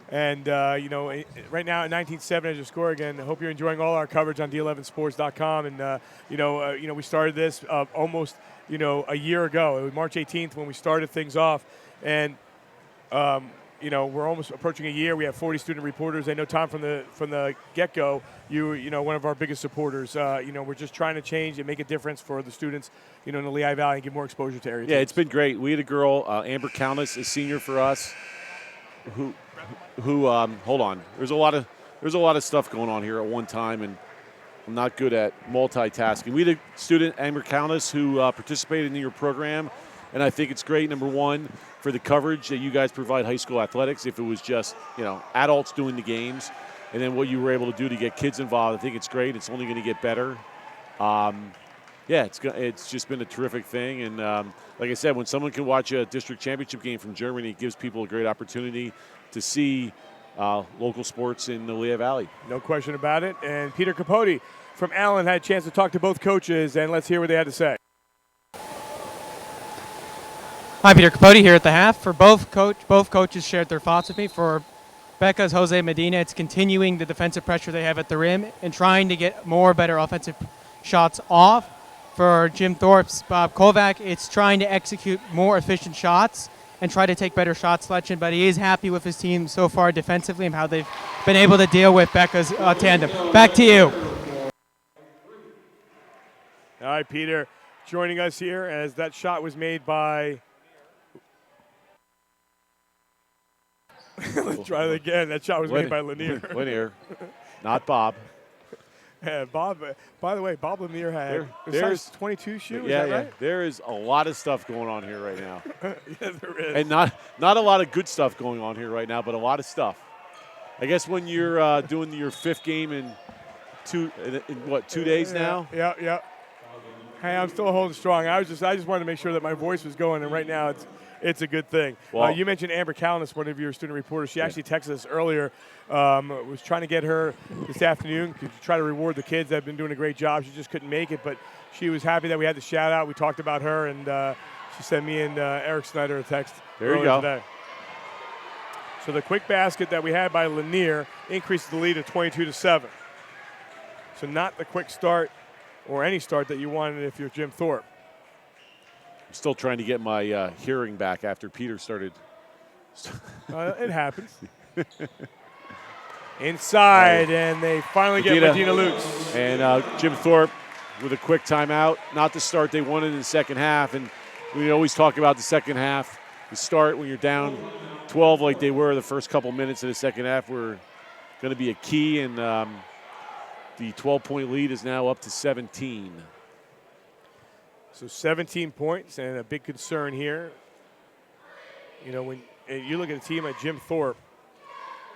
And, right now at 19-7 as your score again. I hope you're enjoying all our coverage on D11sports.com. And, we started this almost, a year ago. It was March 18th when we started things off. And, we're almost approaching a year. We have 40 student reporters. I know, Tom, from the get-go, you one of our biggest supporters. We're just trying to change and make a difference for the students, in the Lehigh Valley and give more exposure to area teams. Yeah, it's been great. We had a girl, Amber Countess, a senior for us, who hold on. There's a lot of stuff going on here at one time, and I'm not good at multitasking. We had a student, Amber Countess, who participated in your program, and I think it's great, number one, for the coverage that you guys provide high school athletics. If it was just, adults doing the games, and then what you were able to do to get kids involved, I think it's great. It's only going to get better. It's just been a terrific thing. And like I said, when someone can watch a district championship game from Germany, it gives people a great opportunity to see local sports in the Lehigh Valley. No question about it. And Peter Capote from Allen had a chance to talk to both coaches, and let's hear what they had to say. Hi, Peter Capote here at the half. For both coaches shared their thoughts with me. For Becca's Jose Medina, it's continuing the defensive pressure they have at the rim and trying to get better offensive shots off. For Jim Thorpe's Bob Kovac, it's trying to execute more efficient shots and try to take better shot selection, but he is happy with his team so far defensively and how they've been able to deal with Becca's tandem. Back to you. All right, Peter, joining us here as that shot was made by... Let's try it again. That shot was made by Lanier. Lanier, not Bob. Yeah, Bob. By the way, Bob Lanier had there's 22 shoe. Yeah, is that right? There is a lot of stuff going on here right now. Yeah, there is. And not a lot of good stuff going on here right now, but a lot of stuff. I guess when you're doing your fifth game in 2 days now? Yeah. Hey, I'm still holding strong. I just wanted to make sure that my voice was going, and right now it's a good thing. Well, you mentioned Amber Callis, one of your student reporters. She actually texted us earlier. Was trying to get her this afternoon to try to reward the kids that have been doing a great job. She just couldn't make it, but she was happy that we had the shout out. We talked about her, and she sent me and Eric Snyder a text earlier today. So the quick basket that we had by Lanier increases the lead to 22-7. So not the quick start or any start that you wanted if you're Jim Thorpe. I'm still trying to get my hearing back after Peter started. It happens. Inside, and they finally get Medina loose. And Jim Thorpe with a quick timeout. Not the start they wanted in the second half. And we always talk about the second half. The start when you're down 12 like they were the first couple minutes of the second half were going to be a key. And the 12-point lead is now up to 17. So 17 points and a big concern here. When you look at a team like Jim Thorpe,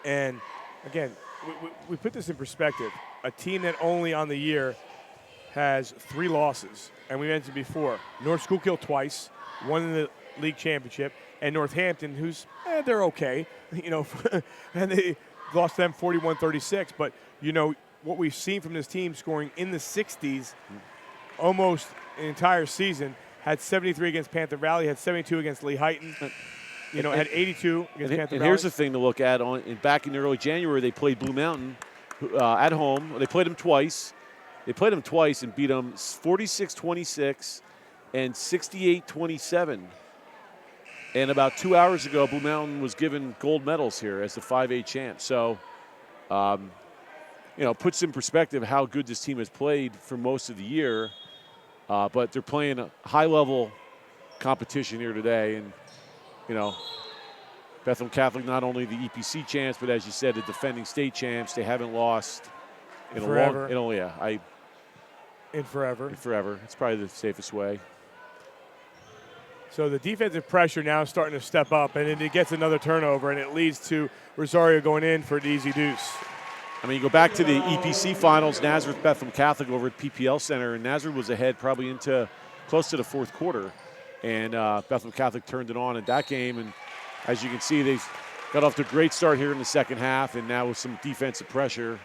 and again, we put this in perspective. A team that only on the year has 3 losses. And we mentioned before, North Schuylkill twice, won in the league championship, and Northampton, who's, they're okay, and they lost them 41-36. But, what we've seen from this team scoring in the 60s almost an entire season, had 73 against Panther Valley, had 72 against Lee Heighton, had 82 against Panther Valley. And here's the thing to look at. Back in early January, they played Blue Mountain at home. They played them twice. And beat them 46-26 and 68-27. And about 2 hours ago, Blue Mountain was given gold medals here as the 5A champ. So, puts in perspective how good this team has played for most of the year. But they're playing a high-level competition here today. And, Bethlehem Catholic, not only the EPC champs, but as you said, the defending state champs. They haven't lost in forever. In forever. It's probably the safest way. So the defensive pressure now is starting to step up, and it gets another turnover, and it leads to Rosario going in for an easy deuce. You go back to the EPC finals, Nazareth Bethlehem Catholic over at PPL Center, and Nazareth was ahead probably into close to the fourth quarter. And Bethlehem Catholic turned it on in that game. And as you can see, they've got off to a great start here in the second half, and now with some defensive pressure.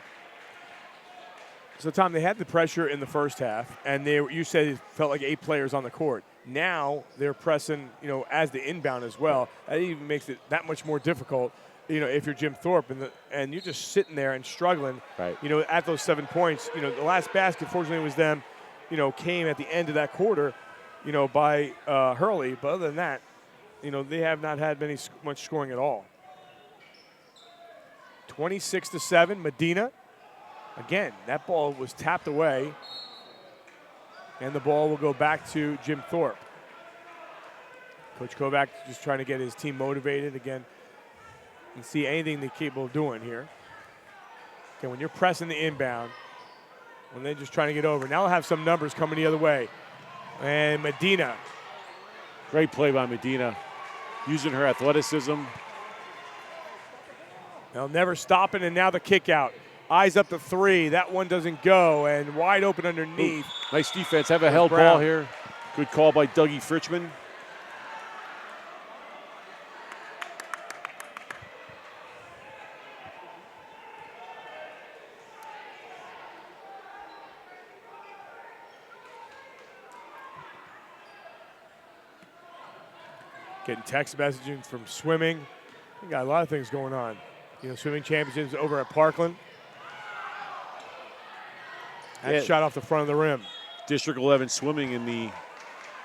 So, Tom, they had the pressure in the first half, and you said it felt like 8 players on the court. Now they're pressing, as the inbound as well. That even makes it that much more difficult, if you're Jim Thorpe and you're just sitting there and struggling, right. At those 7 points. The last basket, fortunately, was them, came at the end of that quarter, by Hurley. But other than that, they have not had much scoring at all. 26-7, Medina. Again, that ball was tapped away, and the ball will go back to Jim Thorpe. Coach Kovac just trying to get his team motivated again and see anything they're capable of doing here. Okay, when you're pressing the inbound, when they're just trying to get over. Now they'll have some numbers coming the other way. And Medina. Great play by Medina, using her athleticism. They'll never stop it, and now the kick out. Eyes up to 3. That one doesn't go, and wide open underneath. Ooh, nice defense. Have a held Brown. ball here. Good call by Dougie Fritchman. Getting text messaging from swimming. We got a lot of things going on. Swimming championships over at Parkland. That shot off the front of the rim. District 11 swimming in the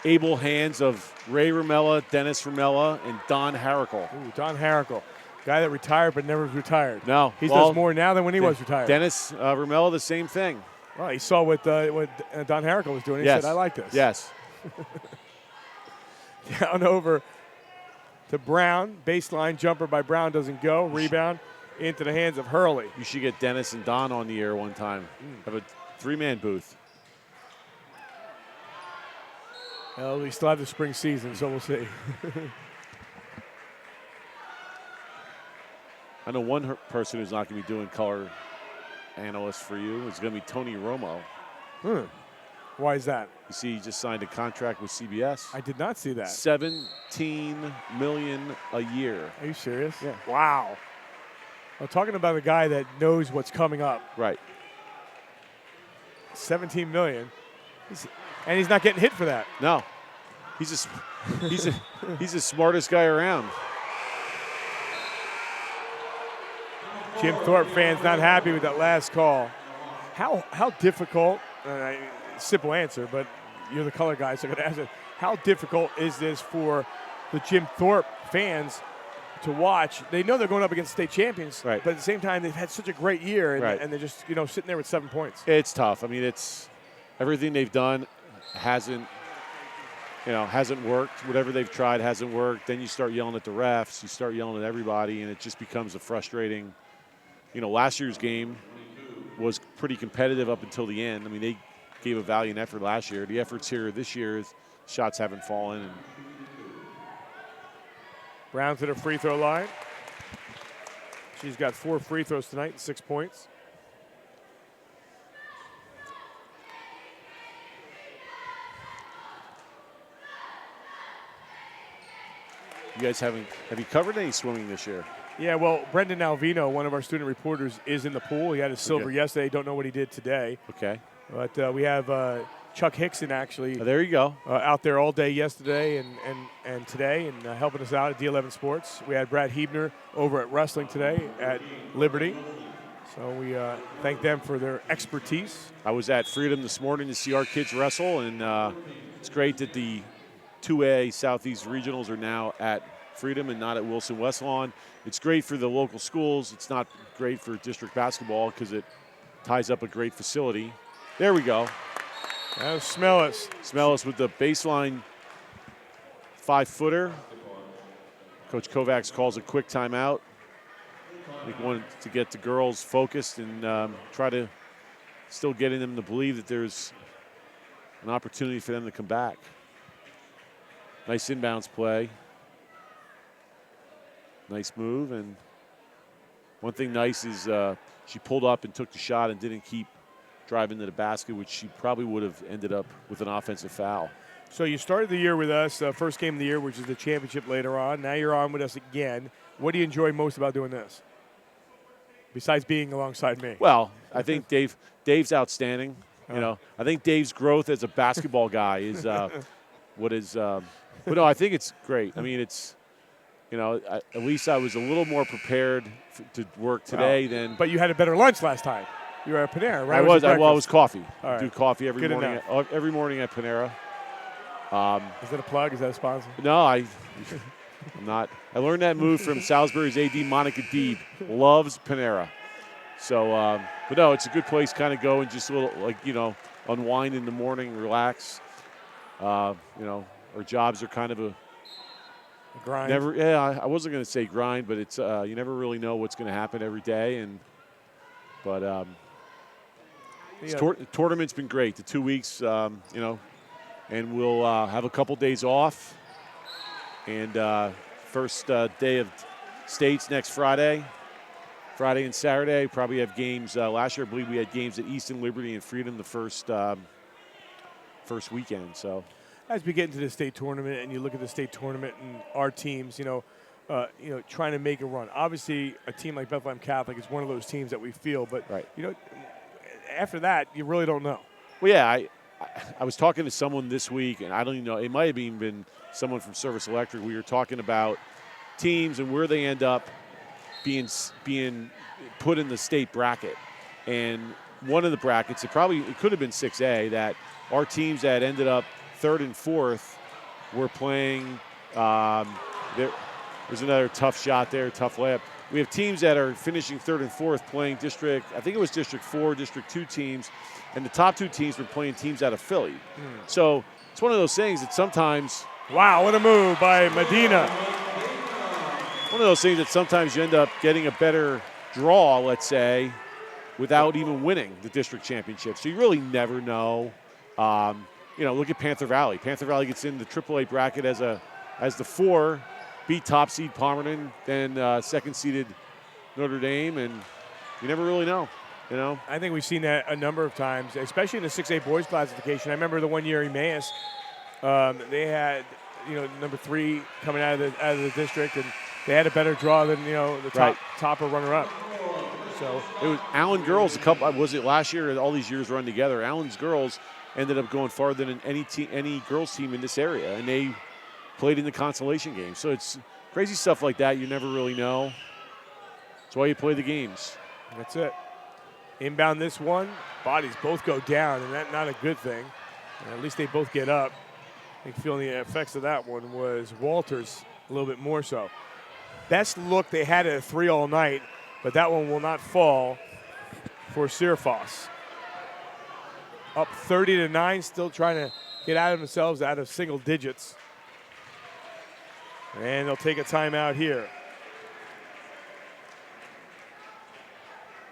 able hands of Ray Ramella, Dennis Ramella, and Don Harricle. Ooh, Don Harricle. Guy that retired but never was retired. No. He does more now than when he was retired. Dennis Ramella, the same thing. Well, he saw what Don Harricle was doing. He said, I like this. Yes. Down over to Brown. Baseline jumper by Brown doesn't go. Rebound into the hands of Hurley. You should get Dennis and Don on the air one time. Have a 3-man booth. Well, we still have the spring season, so we'll see. I know one person who's not going to be doing color analyst for you. It's going to be Tony Romo. Why is that? You see, he just signed a contract with CBS. I did not see that. $17 million a year. Are you serious? Yeah. Wow. Well, talking about a guy that knows what's coming up. Right. $17 million. And he's not getting hit for that. No. He's the smartest guy around. Jim Thorpe fans not happy with that last call. How difficult, simple answer, but you're the color guy, so I'm going to ask it. How difficult is this for the Jim Thorpe fans to watch? They know they're going up against state champions, right. But at the same time, they've had such a great year, and, right. and they're just sitting there with 7 points. It's tough. I mean, it's everything they've done hasn't worked. Whatever they've tried hasn't worked. Then you start yelling at the refs. You start yelling at everybody, and it just becomes a frustrating. Last year's game was pretty competitive up until the end. I mean, they gave a valiant effort last year. The efforts here this year, shots haven't fallen. And Brown to the free throw line. She's got 4 free throws tonight, 6 points. You guys have you covered any swimming this year? Yeah, well, Brendan Alvino, one of our student reporters, is in the pool. He had his silver yesterday. Don't know what he did today. Okay. But we have Chuck Hickson actually. There you go. Out there all day yesterday and today and helping us out at D11 Sports. We had Brad Hebner over at wrestling today at Liberty. So we thank them for their expertise. I was at Freedom this morning to see our kids wrestle, and it's great that the 2A Southeast Regionals are now at Freedom and not at Wilson Westlawn. It's great for the local schools. It's not great for district basketball because it ties up a great facility. There we go. That was Smellis. Smellis with the baseline 5-footer. Coach Kovacs calls a quick timeout. He wanted to get the girls focused and try to still getting them to believe that there's an opportunity for them to come back. Nice inbounds play. Nice move. And one thing nice is she pulled up and took the shot and didn't keep driving to the basket, which she probably would have ended up with an offensive foul. So you started the year with us, first game of the year, which is the championship later on. Now you're on with us again. What do you enjoy most about doing this? besides being alongside me? Well, I think Dave's outstanding. I think Dave's growth as a basketball guy is what is. But no, I think it's great. I mean, it's. At least I was a little more prepared to work today than. But you had a better lunch last time. You were at Panera, right? I was. Well, it was coffee. All right. Do coffee every Good morning. Every morning at Panera. Is that a plug? Is that a sponsor? No, I'm not. I learned that move from Salisbury's AD Monica Deeb. Loves Panera. So, but no, it's a good place. Kind of go and just a little unwind in the morning, relax. Our jobs are kind of a grind. I wasn't going to say grind, but it's you never really know what's going to happen every day. Tournament's been great. The 2 weeks, and we'll have a couple days off. And first day of states next Friday and Saturday. Probably have games. Last year, I believe we had games at Easton, Liberty, and Freedom the first weekend. So. As we get into the state tournament and you look at the state tournament and our teams, trying to make a run. Obviously, a team like Bethlehem Catholic is one of those teams that we feel, but right. After that, you really don't know. Well, yeah, I was talking to someone this week, and I don't even know. It might have even been someone from Service Electric. We were talking about teams and where they end up being put in the state bracket. And one of the brackets, it could have been 6A, that our teams that ended up third and fourth were playing. There's another tough shot there, tough layup. We have teams that are finishing third and fourth playing District 4, District 2 teams, and the top two teams were playing teams out of Philly. So it's one of those things that sometimes. Wow, what a move by Medina. One of those things that sometimes you end up getting a better draw, let's say, without even winning the district championship. So you really never know. Look at Panther Valley. Panther Valley gets in the AAA bracket as the 4, beat top seed Palmerton, then second seeded Notre Dame, and you never really know. I think we've seen that a number of times, especially in the 6A boys classification. I remember the one year Emmaus, they had number 3 coming out of the district, and they had a better draw than the top or runner up. So it was Allen girls. Was it last year? All these years run together. Allen's girls ended up going farther than any girls team in this area, and they played in the consolation game. So it's crazy stuff like that. You never really know. That's why you play the games. That's it. Inbound this one, bodies both go down, and that's not a good thing. At least they both get up. I think feeling the effects of that one was Walters a little bit more so. Best look they had at a 3 all night, but that one will not fall for Sirfos. Up 30-9, still trying to get out of themselves out of single digits. And they'll take a timeout here.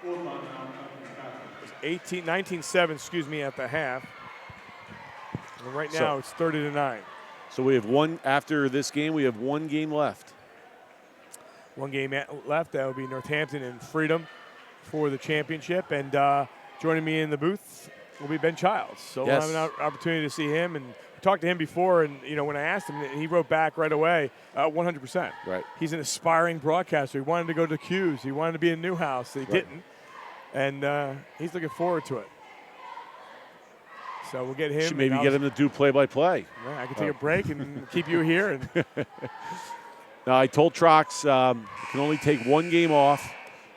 It was 19-7, at the half. And right now it's 30-9. So we have one, after this game, we have one game left. One game left. That will be Northampton and Freedom for the championship. And joining me in the booth will be Ben Childs. So yes. we'll have an opportunity to see him. And we talked to him before, and when I asked him, he wrote back right away, 100%. Right. He's an aspiring broadcaster. He wanted to go to Q's. He wanted to be in Newhouse. He didn't. And he's looking forward to it. So we'll get him. Should maybe get him to do play-by-play. Yeah, I can take a break and keep you here. And now, I told Trox you can only take one game off.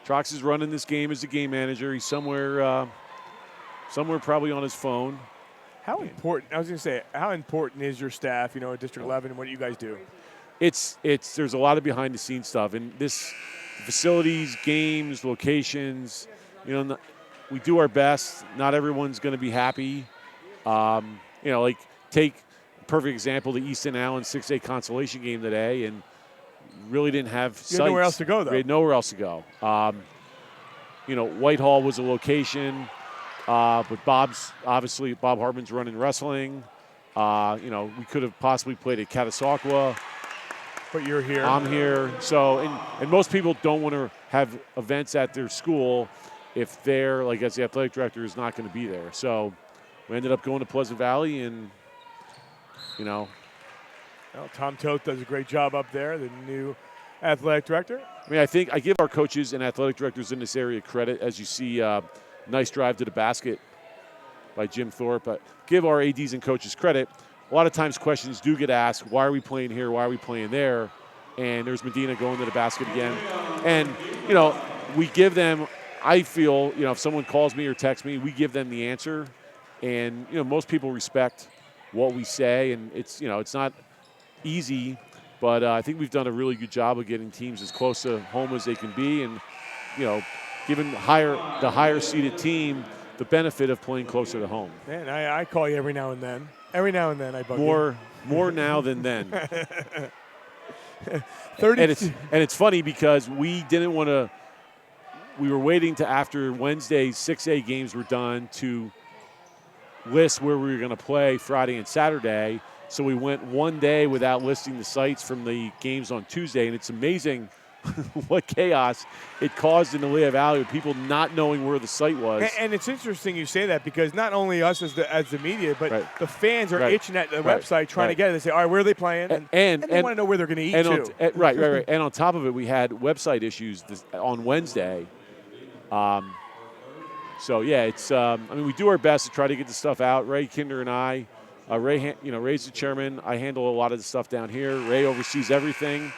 Trox is running this game as a game manager. He's somewhere probably on his phone. How important? I was going to say, how important is your staff? At District 11 and what you guys do. There's a lot of behind-the-scenes stuff, and this facilities, games, locations. We do our best. Not everyone's going to be happy. Take a perfect example, the Easton Allen 6A consolation game today, and really didn't have sites. You had nowhere else to go, though. We had nowhere else to go. Whitehall was a location, but Bob Hartman's running wrestling. We could have possibly played at Catasauqua. But you're here. I'm here. So, and most people don't want to have events at their school if they're, as the athletic director, is not going to be there. So we ended up going to Pleasant Valley, and, Well, Tom Toth does a great job up there, the new athletic director. I mean, I think I give our coaches and athletic directors in this area credit. As you see, nice drive to the basket by Jim Thorpe. But give our ADs and coaches credit. A lot of times questions do get asked, why are we playing here, why are we playing there? And there's Medina going to the basket again. And, you know, we give them, I feel, you know, if someone calls me or texts me, we give them the answer. And, you know, most people respect what we say. And it's, you know, it's not easy, but I think we've done a really good job of getting teams as close to home as they can be. And, you know, giving the higher seeded team the benefit of playing closer to home. Man, I call you every now and then. Every now and then I bug you. More now than then. 30. And it's funny because we didn't want to. We were waiting to after Wednesday's 6A games were done to list where we were going to play Friday and Saturday. So we went one day without listing the sites from the games on Tuesday, and it's amazing what chaos it caused in the Lehigh Valley with people not knowing where the site was. And it's interesting you say that because not only us as the media, but Right. the fans are Right. itching at the Right. website trying to Right. get it. They say, all right, where are they playing? And they want to know where they're going to eat, too. Right. And on top of it, we had website issues on Wednesday. So, yeah, it's I mean, we do our best to try to get the stuff out. Ray Kinder and I, Ray's the chairman. I handle a lot of the stuff down here. Ray oversees everything.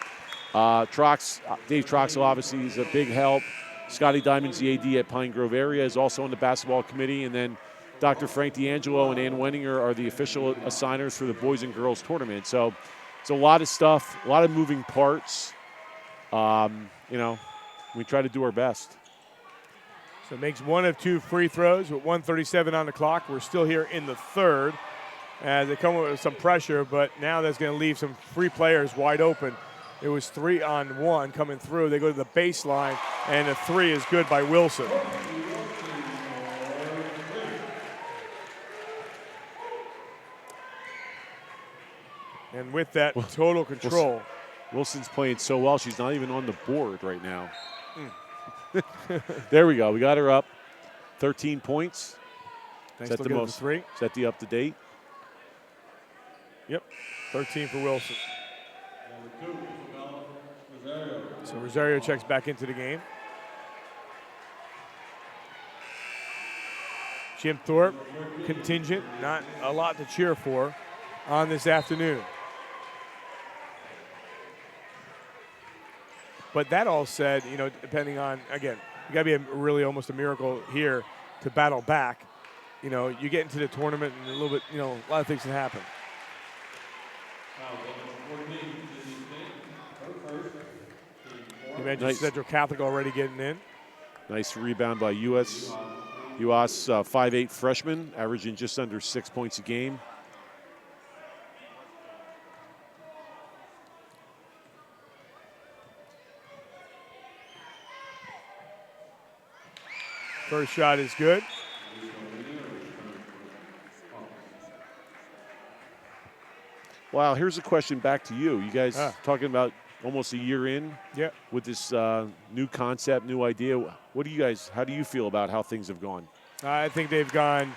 Dave Troxel obviously is a big help. Scotty Diamond's the AD at Pine Grove area, is also on the basketball committee. And then Dr. Frank D'Angelo and Ann Wenninger are the official assigners for the boys and girls tournament. So it's a lot of stuff, a lot of moving parts. You know, we try to do our best. So makes one of two free throws with 1:37 on the clock. We're still here in the third as they come with some pressure, but now that's going to leave some free players wide open. It was 3-on-1 coming through. They go to the baseline, and a three is good by Wilson. And with that, total control. Wilson's playing so well, she's not even on the board right now. There we go. We got her up. 13 points. Nice Is that look the at most? the three. Is that the up to date? Yep, 13 for Wilson. So Rosario checks back into the game. Jim Thorpe, contingent, not a lot to cheer for on this afternoon. But that all said, you know, depending on, again, you got to be really almost a miracle here to battle back. You know, you get into the tournament and a little bit, you know, a lot of things can happen. You mentioned Nice. Central Catholic already getting in. Nice rebound by UAS 5'8" freshman, averaging just under 6 points a game. First shot is good. Wow, here's a question back to you. You guys talking about almost a year in with this new concept, new idea. What do you guys, how do you feel about how things have gone? I think they've gone.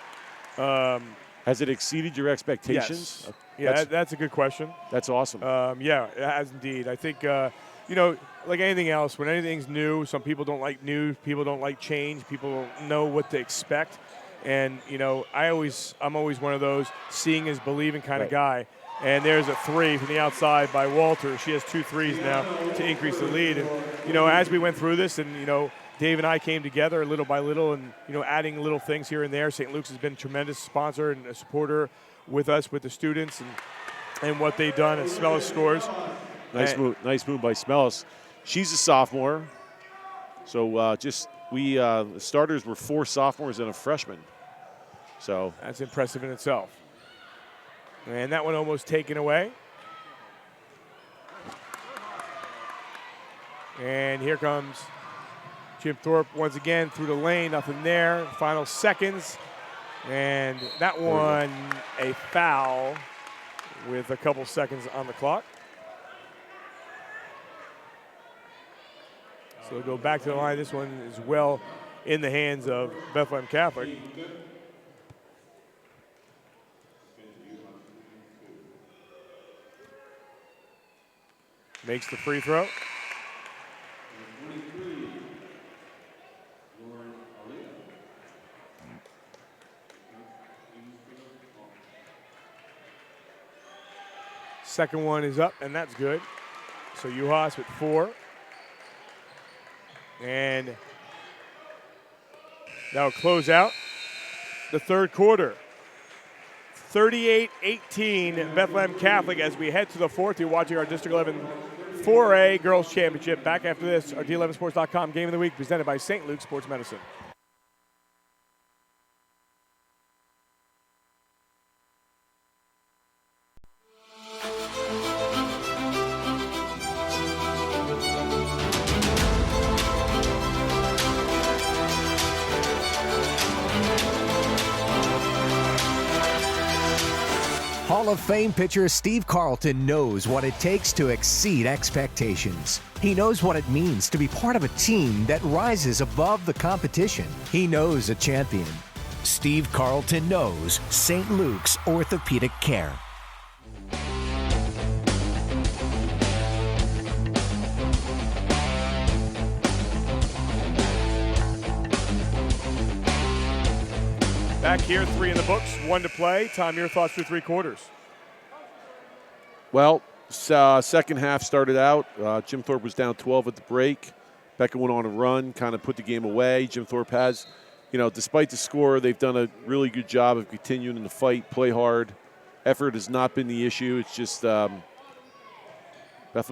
Has it exceeded your expectations? Yes. Yeah, that's a good question. That's awesome. Yeah, it has indeed. I think, you know, like anything else, when anything's new, some people don't like new, people don't like change, people don't know what to expect. And, you know, I'm always one of those seeing is believing kind of guy. And there's a three from the outside by Walter. She has 2 threes now to increase the lead. And, you know, as we went through this and, you know, Dave and I came together little by little and, you know, adding little things here and there. St. Luke's has been a tremendous sponsor and a supporter with us, with the students and what they've done. And Smellis scores. Nice move by Smellis. She's a sophomore. So the starters were 4 sophomores and a freshman. So that's impressive in itself. And that one almost taken away. And here comes Jim Thorpe once again through the lane, nothing there. Final seconds. And that one, a foul with a couple seconds on the clock. So we'll go back to the line. This one is well in the hands of Bethlehem Catholic. Makes the free throw. Second one is up, and that's good. So Uhas with 4. And that'll close out the third quarter. 38-18 Bethlehem Catholic as we head to the fourth. You're watching our District 11 4A Girls Championship. Back after this, our D11sports.com Game of the Week presented by St. Luke Sports Medicine. Hall of Fame pitcher Steve Carlton knows what it takes to exceed expectations. He knows what it means to be part of a team that rises above the competition. He knows a champion. Steve Carlton knows St. Luke's Orthopedic Care. Back here, 3 in the books, 1 to play. Tom, your thoughts through 3 quarters? Well, second half started out. Jim Thorpe was down 12 at the break. Becca went on a run, kind of put the game away. Jim Thorpe has, despite the score, they've done a really good job of continuing to fight, play hard. Effort has not been the issue. It's just Bethlehem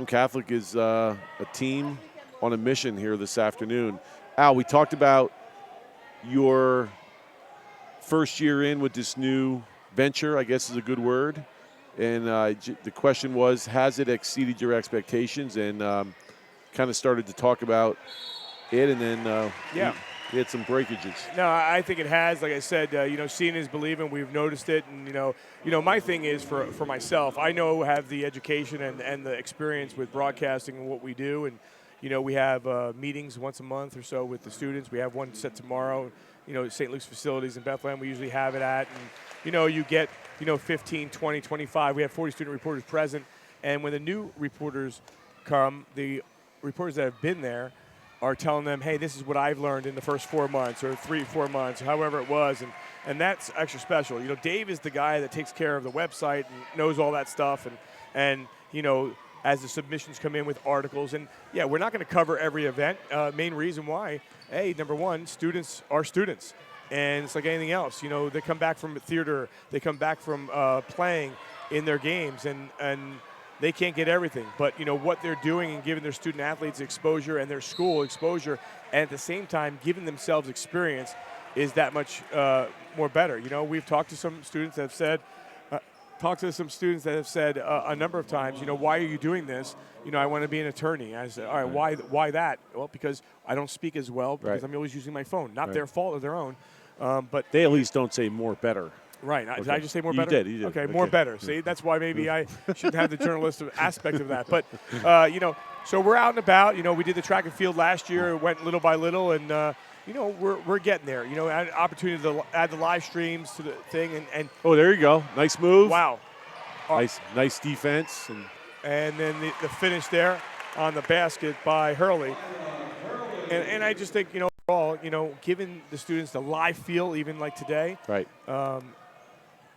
Catholic is a team on a mission here this afternoon. Al, we talked about your first year in with this new venture, I guess is a good word. And the question was, has it exceeded your expectations? And kind of started to talk about it, and then we had some breakages. No, I think it has. Like I said, seeing is believing. We've noticed it, and my thing is for myself. I have the education and the experience with broadcasting and what we do, and we have meetings once a month or so with the students. We have one set tomorrow. St. Luke's facilities in Bethlehem, we usually have it at. And, you get, 15, 20, 25. We have 40 student reporters present. And when the new reporters come, the reporters that have been there are telling them, hey, this is what I've learned in the first 4 months or 3-4 months, or however it was. And that's extra special. Dave is the guy that takes care of the website and knows all that stuff. And as the submissions come in with articles. And, we're not going to cover every event. Main reason why, number one, students are students. And it's like anything else. They come back from theater. They come back from playing in their games. And they can't get everything. But, what they're doing and giving their student athletes exposure and their school exposure, and at the same time giving themselves experience is that much more better. We've talked to some students that have said, a number of times, why are you doing this? I want to be an attorney. I said, all right, why that? Well, because I don't speak as well because I'm always using my phone. Not their fault or their own. But they at least don't say more better. Right. Okay. Did I just say more You better? did. Okay, more better. See, that's why maybe I shouldn't have the journalistic aspect of that. But, so we're out and about. We did the track and field last year. It went little by little, and, we're getting there. An opportunity to add the live streams to the thing. And oh, there you go. Nice move. Wow. Nice defense. And then the finish there on the basket by Hurley. And I just think, overall, giving the students the live feel, even like today, right?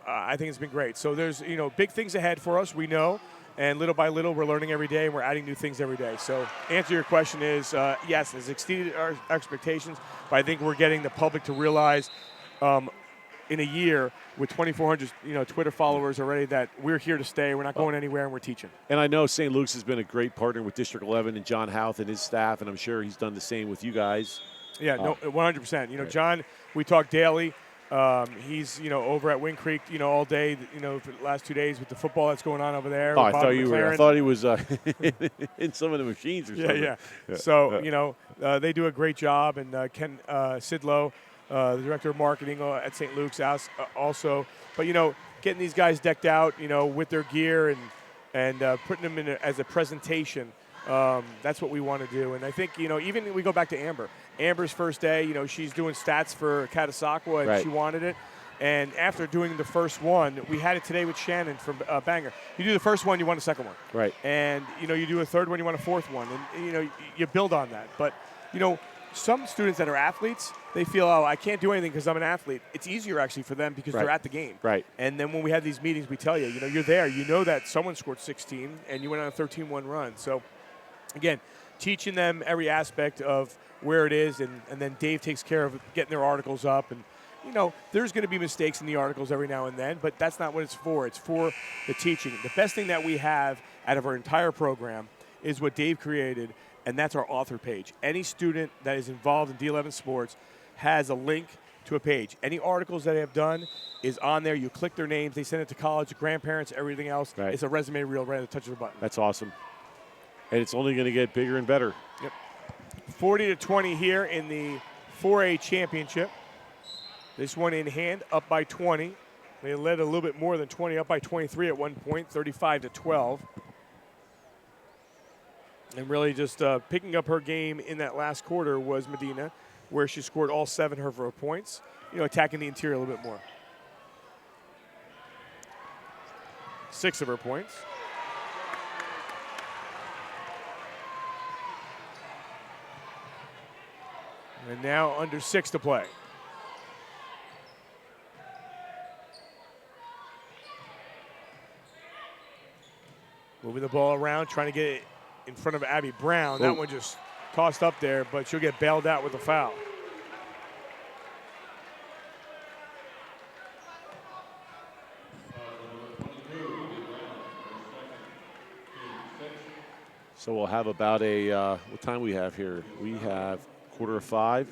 I think it's been great. So there's, big things ahead for us, we know. And little by little, we're learning every day, and we're adding new things every day. So answer your question is, yes, it's exceeded our expectations, but I think we're getting the public to realize in a year with 2,400 Twitter followers already that we're here to stay. We're not going anywhere, and we're teaching. And I know St. Luke's has been a great partner with District 11 and John Houth and his staff, and I'm sure he's done the same with you guys. Yeah, 100%. John, we talk daily. He's, over at Wind Creek, all day, for the last 2 days with the football that's going on over there. Oh, I thought he was in some of the machines or something. Yeah. So, they do a great job. And Ken Sidlow, the director of marketing at St. Luke's also. But, getting these guys decked out, with their gear and putting them in as a presentation, that's what we want to do. And I think, even we go back to Amber. Amber's first day, she's doing stats for Catasauqua, and she wanted it. And after doing the first one, we had it today with Shannon from Bangor. You do the first one, you want a second one. Right. And, you do a third one, you want a fourth one. And, you build on that. But, some students that are athletes, they feel, oh, I can't do anything because I'm an athlete. It's easier actually for them because they're at the game. Right. And then when we have these meetings, we tell you, you're there. You know that someone scored 16 and you went on a 13-1 run. So, again, teaching them every aspect of where it is, and then Dave takes care of getting their articles up. And, there's going to be mistakes in the articles every now and then, but that's not what it's for. It's for the teaching. The best thing that we have out of our entire program is what Dave created, and that's our author page. Any student that is involved in D11 sports has a link to a page. Any articles that they have done is on there. You click their names. They send it to college, grandparents, everything else. Right. It's a resume reel right at the touch of the button. That's awesome. And it's only going to get bigger and better. Yep. 40-20 here in the 4A championship. This one in hand, up by 20. They led a little bit more than 20, up by 23 at one point, 35-12. And really just picking up her game in that last quarter was Medina, where she scored all 7 of her points, attacking the interior a little bit more. 6 of her points. And now under 6 to play. Moving the ball around, trying to get it in front of Abby Brown. That one just tossed up there, but she'll get bailed out with a foul. So we'll have about what time we have here? We have 4:45.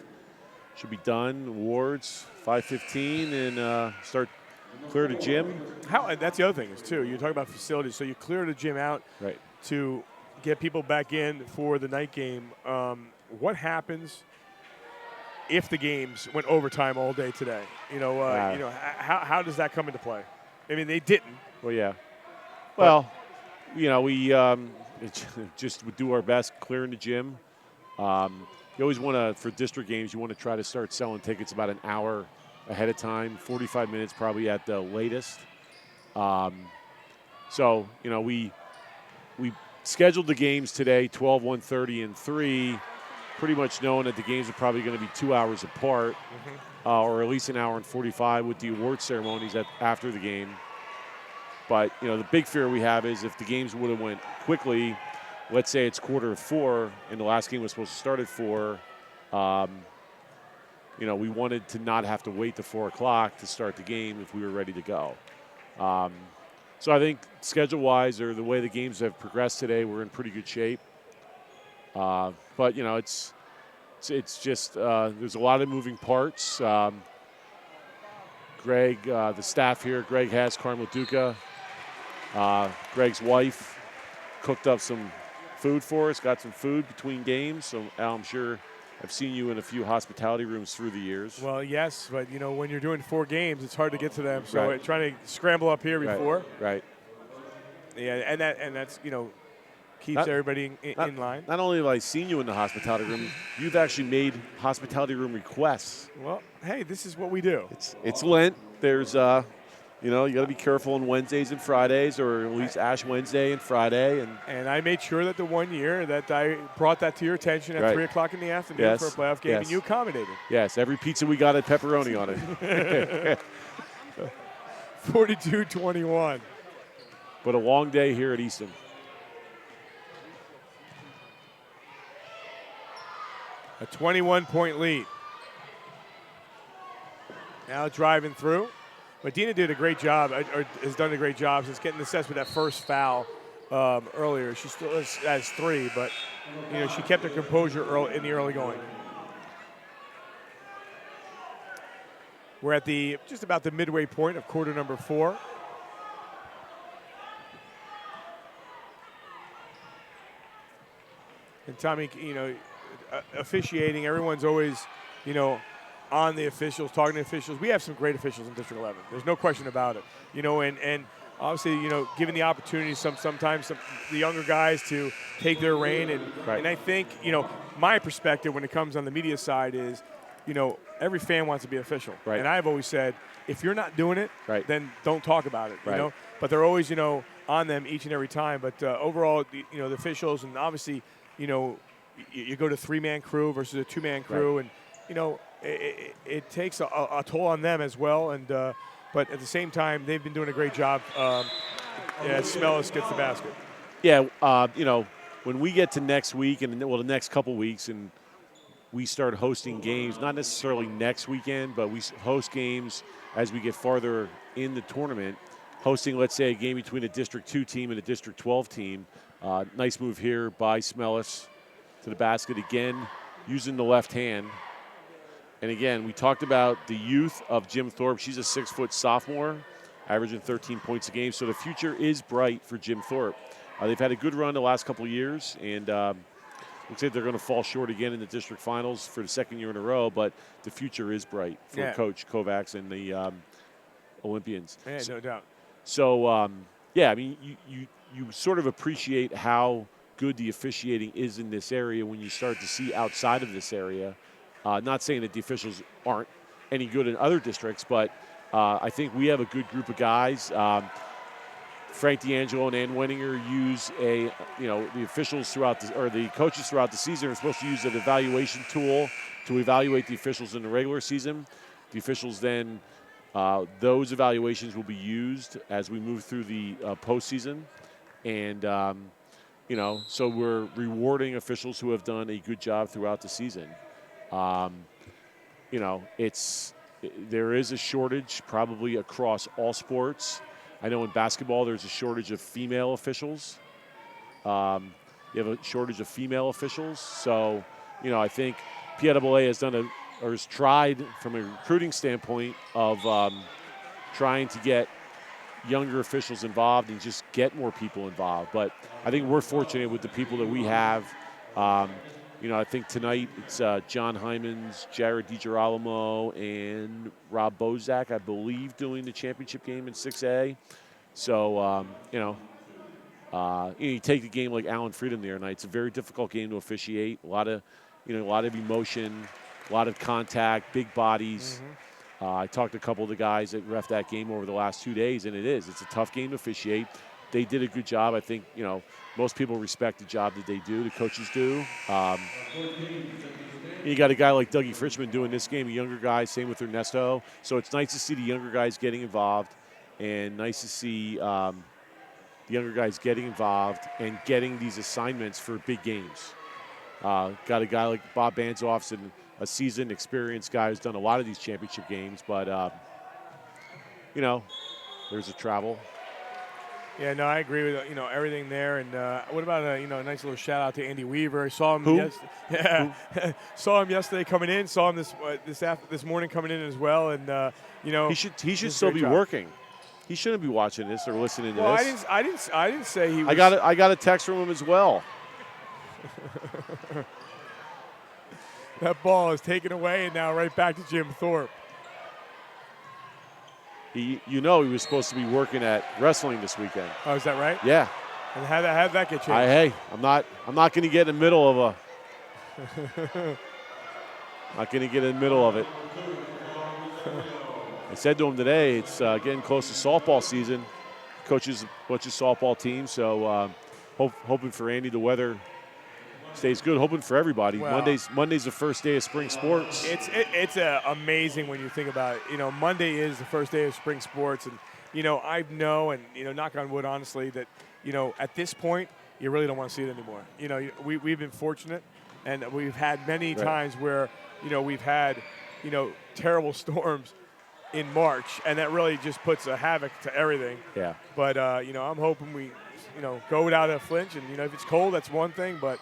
Should be done. Awards, 5:15, and start clear the gym. That's the other thing is, too, you talk about facilities. So you clear the gym out to get people back in for the night game. What happens if the games went overtime all day today? How does that come into play? I mean, they didn't. Well, yeah. Well, we just would do our best clearing the gym. You always want to, for district games, you want to try to start selling tickets about an hour ahead of time, 45 minutes probably at the latest. So, we scheduled the games today, 12, 1:30, and 3, pretty much knowing that the games are probably going to be 2 hours apart, or at least an hour and 45 with the award ceremonies after the game. But, the big fear we have is if the games would have went quickly, let's say it's 4:45, and the last game was supposed to start at 4, we wanted to not have to wait to 4 o'clock to start the game if we were ready to go. So I think schedule-wise, or the way the games have progressed today, we're in pretty good shape. But it's just there's a lot of moving parts. Greg, the staff here, Greg has Carmel Duca. Greg's wife cooked up some food for us, got some food between games. So Al, I'm sure I've seen you in a few hospitality rooms through the years. Well, yes, but when you're doing 4 games, it's hard to get to them. So trying to scramble up here before. Right. Yeah, and that's keeps everybody in line. Not only have I seen you in the hospitality room, you've actually made hospitality room requests. Well, hey, this is what we do. It's Lent. There's you got to be careful on Wednesdays and Fridays, or at least Ash Wednesday and Friday. And I made sure that the one year that I brought that to your attention at 3 o'clock in the afternoon for a playoff game, and you accommodated. Yes, every pizza we got had pepperoni on it. 42-21. But a long day here at Easton. A 21-point lead. Now driving through. But Dina did a great job, or has done a great job since getting assessed with that first foul earlier. She still has 3, but she kept her composure in the early going. We're at just about the midway point of quarter number 4. And Tommy, officiating, everyone's always, on the officials, talking to officials. We have some great officials in District 11. There's no question about it. And obviously, giving the opportunity sometimes the younger guys to take their reign. And I think, my perspective when it comes on the media side is, every fan wants to be official. Right. And I've always said, if you're not doing it, then don't talk about it. Right. But they're always, on them each and every time. But overall, the officials, and obviously, you go to 3-man crew versus a 2-man crew, and it takes a toll on them as well. And but at the same time, they've been doing a great job. Smellis gets the basket. Yeah, when we get to next week and the next couple weeks, and we start hosting games, not necessarily next weekend, but we host games as we get farther in the tournament. Hosting, let's say, a game between a District 2 team and a District 12 team. Nice move here by Smellis to the basket again, using the left hand. And again, we talked about the youth of Jim Thorpe. She's a 6-foot sophomore, averaging 13 points a game. So the future is bright for Jim Thorpe. They've had a good run the last couple of years, and looks like they're going to fall short again in the district finals for the second year in a row. But the future is bright for Coach Kovacs and the Olympians. Yeah, no doubt. So, I mean, you sort of appreciate how good the officiating is in this area when you start to see outside of this area. Not saying that the officials aren't any good in other districts, but I think we have a good group of guys. Frank D'Angelo and Ann Wenninger use the officials the coaches throughout the season are supposed to use an evaluation tool to evaluate the officials in the regular season. The officials then, those evaluations will be used as we move through the postseason. And, so we're rewarding officials who have done a good job throughout the season. There is a shortage probably across all sports. I know in basketball there's a shortage of female officials. You have a shortage of female officials. So, I think PIAA has tried from a recruiting standpoint of trying to get younger officials involved and just get more people involved. But I think we're fortunate with the people that we have. I think tonight it's John Hyman's, Jared DiGirolamo, and Rob Bozak, I believe, doing the championship game in 6A. So, you take a game like Allen Freedom the other night. It's a very difficult game to officiate. A lot of emotion, a lot of contact, big bodies. I talked to a couple of the guys that ref that game over the last 2 days, and it's a tough game to officiate. They did a good job. I think, most people respect the job that they do, the coaches do. You got a guy like Dougie Frischman doing this game, a younger guy, same with Ernesto. So it's nice to see the younger guys getting involved, and nice to see the younger guys getting involved and getting these assignments for big games. Got a guy like Bob Banzoff's a seasoned, experienced guy who's done a lot of these championship games, but, there's a travel. Yeah, no, I agree with everything there. And what about a nice little shout out to Andy Weaver? I saw him. Saw him yesterday coming in. Saw him this morning coming in as well. And he should still be working. He shouldn't be watching this or listening to this. I didn't say he was. I got a text from him as well. That ball is taken away and now right back to Jim Thorpe. He was supposed to be working at wrestling this weekend. Oh, is that right? Yeah. And how did that get changed? I'm not going to get in the middle of not going to get in the middle of it. I said to him today, it's getting close to softball season. Coaches a bunch of softball teams, so hoping for Andy the weather stays good. Hoping for everybody. Well, Monday's the first day of spring sports. It's amazing when you think about it. Monday is the first day of spring sports, and I know, and knock on wood, honestly, that at this point you really don't want to see it anymore. We've been fortunate, and we've had many times where we've had terrible storms in March, and that really just puts a havoc to everything. Yeah. But I'm hoping we go without a flinch, and if it's cold, that's one thing, but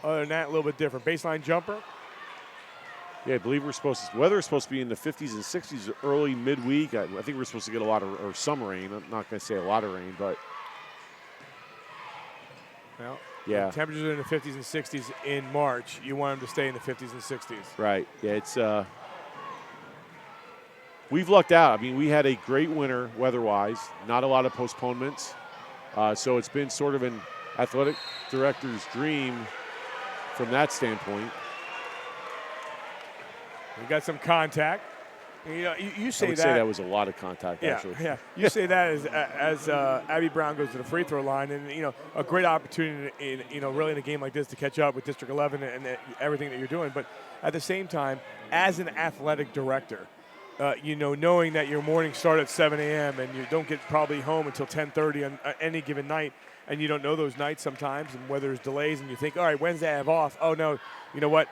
other than that, a little bit different. Baseline jumper. Yeah, I believe weather is supposed to be in the 50s and 60s early midweek. I think we're supposed to get a lot of some rain. I'm not going to say a lot of rain, but yeah, temperatures are in the 50s and 60s in March. You want them to stay in the 50s and 60s. Right. Yeah, it's we've lucked out. I mean, we had a great winter weather-wise. Not a lot of postponements, so it's been sort of an athletic director's dream from that standpoint. We got some contact. You know, you I say would that. say that was a lot of contact, actually. Yeah. You say that as Abby Brown goes to the free throw line, and a great opportunity really in a game like this to catch up with District 11 and everything that you're doing. But at the same time, as an athletic director, knowing that your mornings start at 7 a.m. and you don't get probably home until 10:30 on any given night, and you don't know those nights sometimes, and whether there's delays, and you think, all right, Wednesday I have off. Oh no, you know what?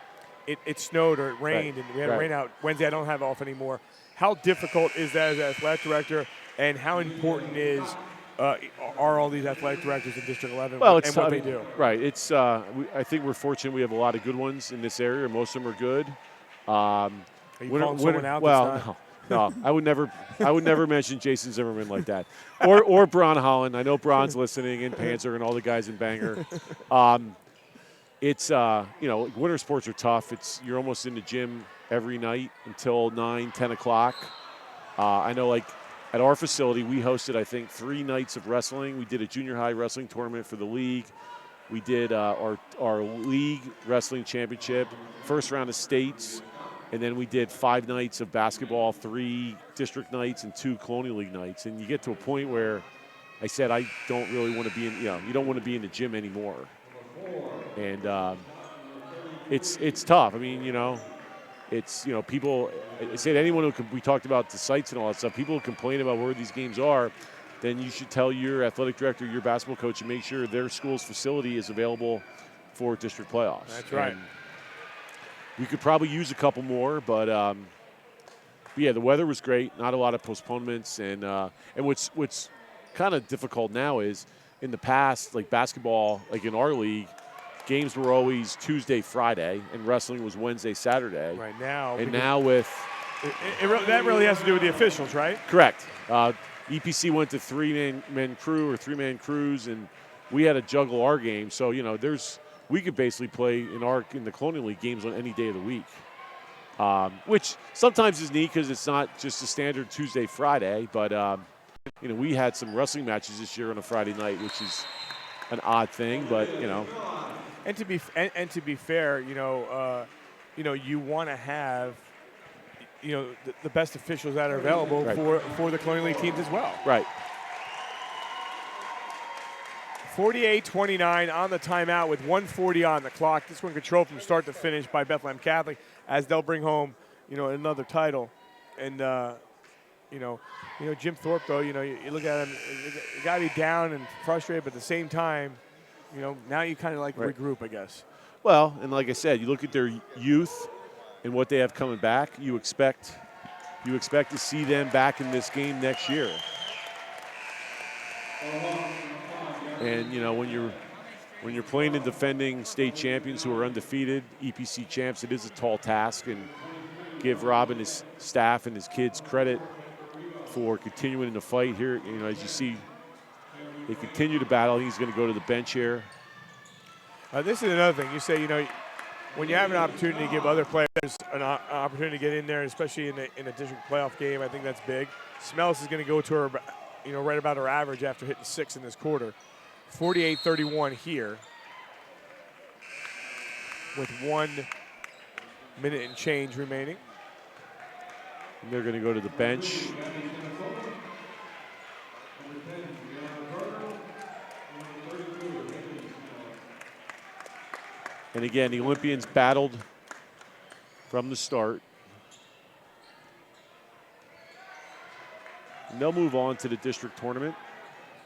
It snowed or it rained, and we had a rain out. Wednesday I don't have off anymore. How difficult is that as an athletic director, and how important are all these athletic directors in District 11 and what they do? Right. It's I think we're fortunate we have a lot of good ones in this area. Most of them are good. Are you calling someone out? Well, no. I would never mention Jason Zimmerman like that, or Bron Holland. I know Bron's listening, and Panzer, and all the guys in Bangor. It's winter sports are tough. You're almost in the gym every night until 9, 10 o'clock. I know, like at our facility, we hosted I think 3 nights of wrestling. We did a junior high wrestling tournament for the league. We did our league wrestling championship, first round of states, and then we did 5 nights of basketball, 3 district nights, and 2 Colonial League nights. And you get to a point where I said I don't really want to be in. You don't want to be in the gym anymore. And it's tough. I mean, it's people. I say to anyone we talked about the sites and all that stuff. People complain about where these games are. Then you should tell your athletic director, your basketball coach, and make sure their school's facility is available for district playoffs. That's right. And we could probably use a couple more, but yeah, the weather was great. Not a lot of postponements, and what's kind of difficult now is in the past, like basketball, like in our league, games were always Tuesday, Friday, and wrestling was Wednesday, Saturday. Right now. And now with that really has to do with the officials, right? Correct. EPC went to 3-man crew or 3-man crews, and we had to juggle our game. So we could basically play in the Colonial League games on any day of the week, which sometimes is neat because it's not just a standard Tuesday, Friday. But we had some wrestling matches this year on a Friday night, which is an odd thing, but And to be fair, you want to have the best officials that are available for the Colonial League teams as well. Right. 48-29 on the timeout with 1:40 on the clock. This one controlled from start to finish by Bethlehem Catholic as they'll bring home, another title. And Jim Thorpe though, you look at him, you got to be down and frustrated, but at the same time, now you kind of regroup, I guess. Well, and like I said, you look at their youth and what they have coming back. You expect to see them back in this game next year. And when you're playing the defending state champions who are undefeated, EPC champs, it is a tall task. And give Rob and his staff and his kids credit for continuing to fight here. As you see, they continue to battle. He's going to go to the bench here. This is another thing. You say, when you have an opportunity to give other players an opportunity to get in there, especially in a district playoff game, I think that's big. Smells is going to go to her, right about her average after hitting 6 in this quarter. 48-31 here with 1 minute and change remaining. And they're going to go to the bench. And again, the Olympians battled from the start. And they'll move on to the district tournament.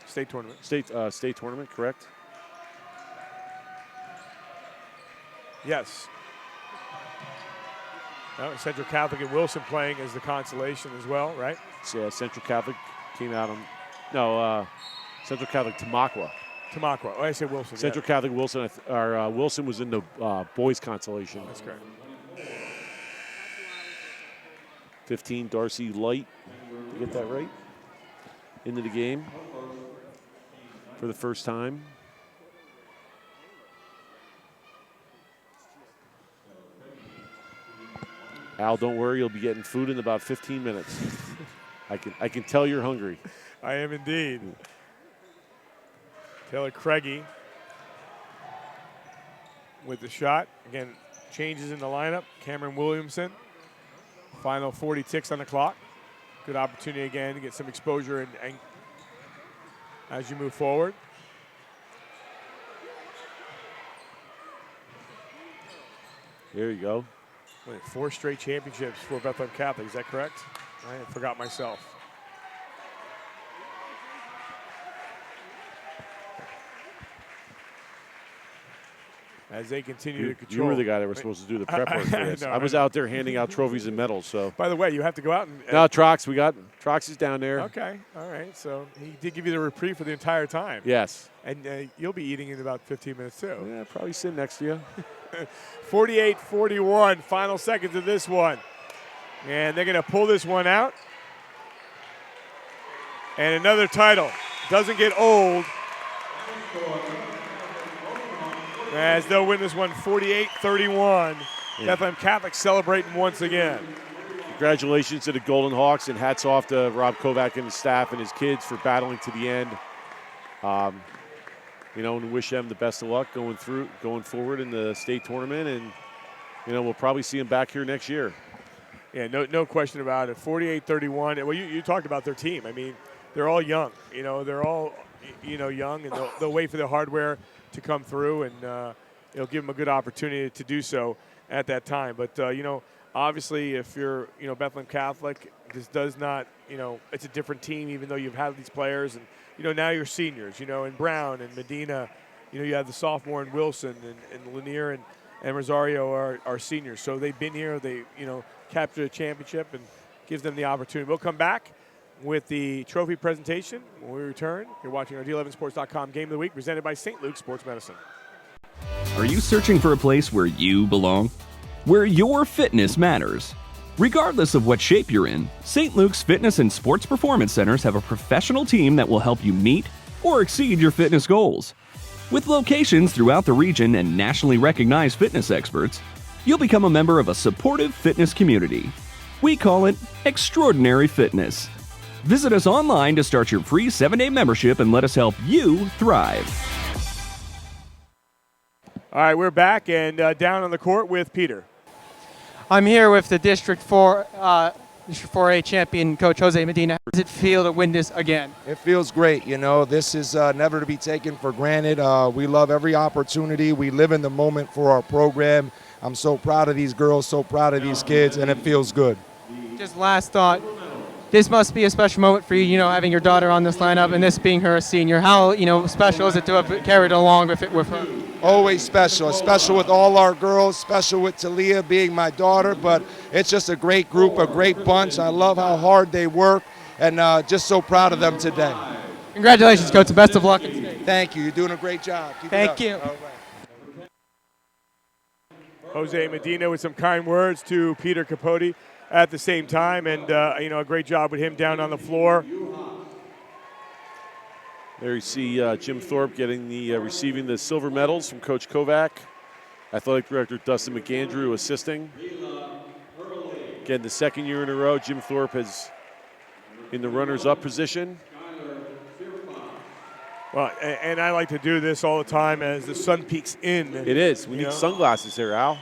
State tournament. State tournament, correct? Yes. Central Catholic and Wilson playing as the consolation as well, right? So, yeah, Central Catholic came out on Central Catholic Tamaqua. Oh, I said Wilson. Central Catholic Wilson. Wilson was in the boys consolation. That's correct. 15 Darcy Light, to get that right, into the game for the first time. Al, don't worry, you'll be getting food in about 15 minutes. I can tell you're hungry. I am indeed. Taylor Craigie with the shot. Again, changes in the lineup. Cameron Williamson, Final 40 ticks on the clock. Good opportunity again to get some exposure and as you move forward. There you go. Wait, 4 straight championships for Bethlehem Catholic, is that correct? I forgot myself. As they continue to control. You were the guy that was supposed to do the prep work for this. I was out there handing out trophies and medals. So. By the way, you have to go out and. No, Trox is down there. Okay, all right. So he did give you the reprieve for the entire time. Yes. And you'll be eating in about 15 minutes too. Yeah, probably sitting next to you. 48-41, final seconds of this one. And they're going to pull this one out. And another title. Doesn't get old. As they'll win this one 48-31. Yeah. Bethlehem Catholic celebrating once again. Congratulations to the Golden Hawks, and hats off to Rob Kovac and his staff and his kids for battling to the end. And wish them the best of luck going forward in the state tournament, and we'll probably see them back here next year. Yeah, no question about it. 48-31. Well, you talked about their team. I mean, they're all young. They're all young, and they'll wait for the hardware to come through, and it'll give them a good opportunity to do so at that time. But obviously, if you're Bethlehem Catholic, this does not it's a different team, even though you've had these players, and now you're seniors. And Brown and Medina, you have the sophomore and Wilson and Lanier and Rosario are seniors. So they've been here. They captured a championship and gives them the opportunity. We'll come back with the trophy presentation when we return. You're watching our D11Sports.com Game of the Week presented by St. Luke's Sports Medicine. Are you searching for a place where you belong? Where your fitness matters? Regardless of what shape you're in, St. Luke's Fitness and Sports Performance Centers have a professional team that will help you meet or exceed your fitness goals. With locations throughout the region and nationally recognized fitness experts, you'll become a member of a supportive fitness community. We call it Extraordinary Fitness. Visit us online to start your free 7-day membership and let us help you thrive. All right, we're back and down on the court with Peter. I'm here with the District 4A champion, Coach Jose Medina. How does it feel to win this again? It feels great. This is never to be taken for granted. We love every opportunity. We live in the moment for our program. I'm so proud of these girls, so proud of these kids, and it feels good. Just last thought. This must be a special moment for you, having your daughter on this lineup and this being her a senior. How, special is it to have carried along with her? Always special. Special with all our girls, special with Talia being my daughter, but it's just a great group, a great bunch. I love how hard they work, and just so proud of them today. Congratulations, Coach. Best of luck. Thank you. You're doing a great job. Keep Thank you. All right. Jose Medina with some kind words to Peter Capote at the same time, and a great job with him down on the floor. There you see Jim Thorpe getting receiving the silver medals from Coach Kovac. Athletic Director Dustin McAndrew assisting. Again, the second year in a row, Jim Thorpe is in the runners-up position. Well, and I like to do this all the time as the sun peeks in. It is. We need sunglasses here, Al.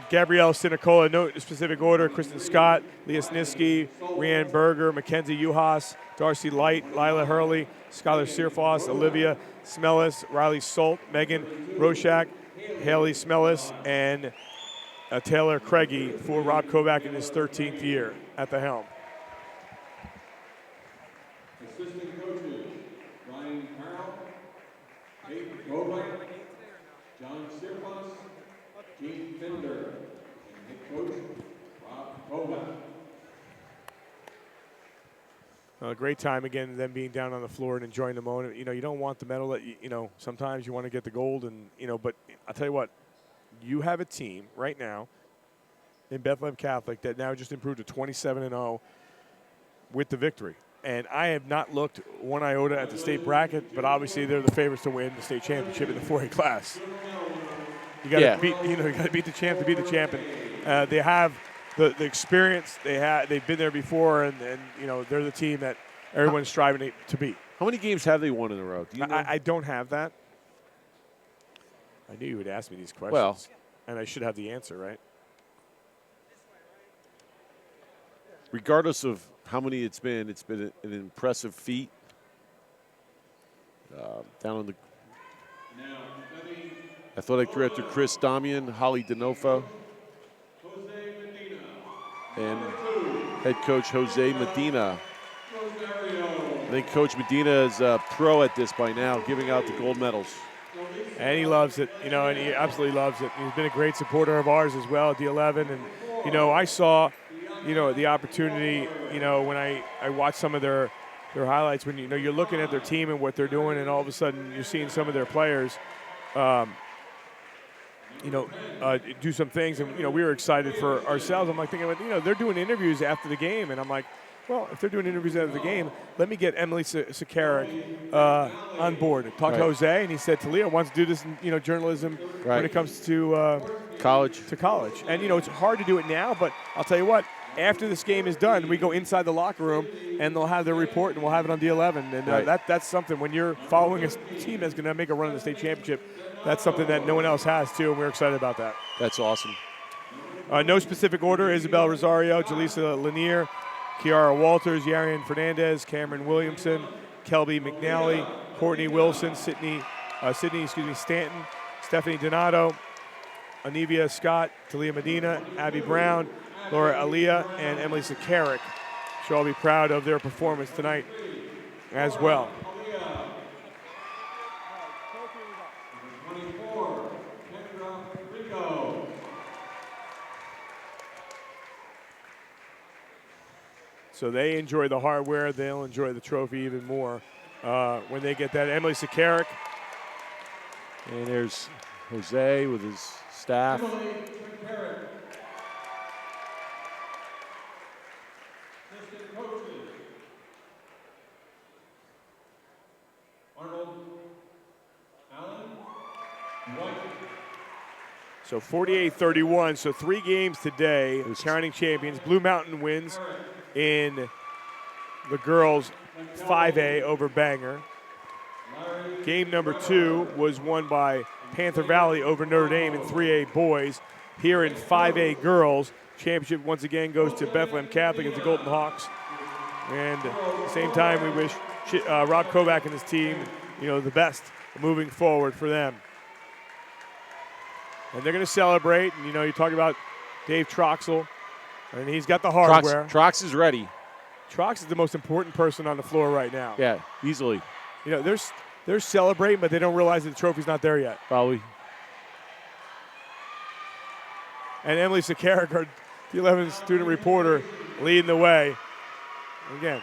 Gabrielle Sinicola, no specific order. Kristen Scott, Leah Sniski, Rhiannon Berger, Mackenzie Uhas, Darcy Light, Lila Hurley, Skylar Searfoss, Olivia Smellis, Riley Solt, Megan Roshak, Haley Smellis, and Taylor Craigie for Rob Kovac in his 13th year at the helm. Assistant coaches, Ryan Carroll, Kate Goldberg, John Sirpas, Gene Fender, and head coach Rob Kovac. A great time again, them being down on the floor and enjoying the moment. You don't want the medal that sometimes you want to get the gold, and but I'll tell you what, you have a team right now in Bethlehem Catholic that now just improved to 27-0 with the victory. And I have not looked one iota at the state bracket, but obviously they're the favorites to win the state championship in the 4A class. You got to beat, you got to beat the champ to beat the champ, and they have the experience. They've been there before, and they're the team that everyone's striving to beat. How many games have they won in a row? Do you know? I don't have that. I knew you would ask me these questions, well, and I should have the answer, right? regardless of how many it's been an impressive feat. Down on the athletic director Chris Damian, Holly Denofo, and head coach Jose Medina. I think Coach Medina is a pro at this by now, giving out the gold medals. And he loves it, and he absolutely loves it. He's been a great supporter of ours as well at the 11. And, I saw, the opportunity, when I watched some of their highlights, when, you're looking at their team and what they're doing, and all of a sudden you're seeing some of their players, do some things. And, we were excited for ourselves. I'm like thinking about, they're doing interviews after the game. And I'm like, well, if they're doing interviews after the game, let me get Emily Sakarik on board. Talked to Jose, and he said Talia wants to do this in journalism when it comes to college. And it's hard to do it now, but I'll tell you what. After this game is done, we go inside the locker room, and they'll have their report, and we'll have it on the 11. And that's something. When you're following a team that's going to make a run in the state championship, that's something that no one else has too, and we're excited about that. That's awesome. No specific order: Isabel Rosario, Jaleesa Lanier, Kiara Walters, Yarian Fernandez, Cameron Williamson, Kelby McNally, Courtney Wilson, Sydney Stanton, Stephanie Donato, Anivia Scott, Talia Medina, Abby Brown, Laura Aliyah, and Emily Sakarik. Should all be proud of their performance tonight as well. So they enjoy the hardware. They'll enjoy the trophy even more when they get that. Emily Sakarik. And there's Jose with his staff. So 48-31, so 3 games today. The counting champions. Blue Mountain wins in the girls 5A over Bangor. Game number 2 was won by Panther Valley over Notre Dame in 3A boys. Here in 5A girls, championship once again goes to Bethlehem Catholic and the Golden Hawks. And at the same time, we wish Rob Kovac and his team, the best moving forward for them. And they're going to celebrate. And, you talk about Dave Troxel, and he's got the hardware. Trox is ready. Trox is the most important person on the floor right now. Yeah, easily. They're celebrating, but they don't realize that the trophy's not there yet. Probably. And Emily Sakarik, the 11th student reporter, leading the way. Again.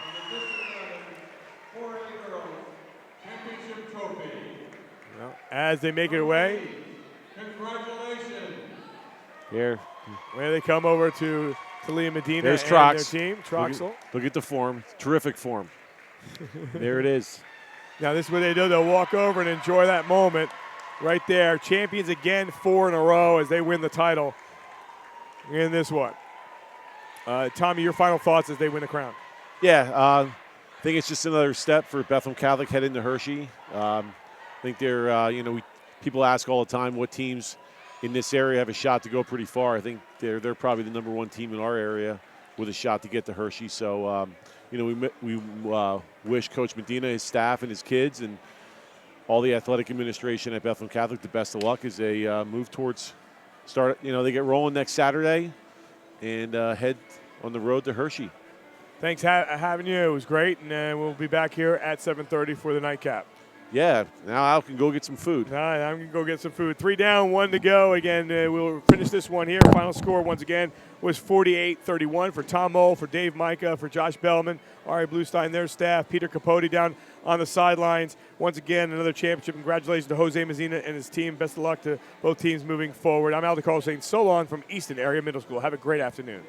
As they make it away. Congratulations. Here. Where they come over to Talia Medina There's and Trox. their team. Troxel. Look at the form. Terrific form. There it is. Now this is what they do. They'll walk over and enjoy that moment right there. Champions again 4 in a row as they win the title in this one. Tommy, your final thoughts as they win the crown? Yeah, I think it's just another step for Bethlehem Catholic heading to Hershey. I think they're, people ask all the time what teams in this area have a shot to go pretty far. I think they're probably the number 1 team in our area with a shot to get to Hershey. So, we wish Coach Medina, his staff, and his kids, and all the athletic administration at Bethlehem Catholic the best of luck as they move towards start. They get rolling next Saturday and head on the road to Hershey. Thanks having you. It was great, and we'll be back here at 7:30 for the nightcap. Yeah, now Al can go get some food. All right, I'm going to go get some food. 3 down, 1 to go. Again, we'll finish this one here. Final score, once again, was 48-31 for Tom Mole, for Dave Micah, for Josh Bellman, Ari Bluestein, their staff, Peter Capote down on the sidelines. Once again, another championship. Congratulations to Jose Medina and his team. Best of luck to both teams moving forward. I'm Al DeCarlo saying so long from Easton Area Middle School. Have a great afternoon.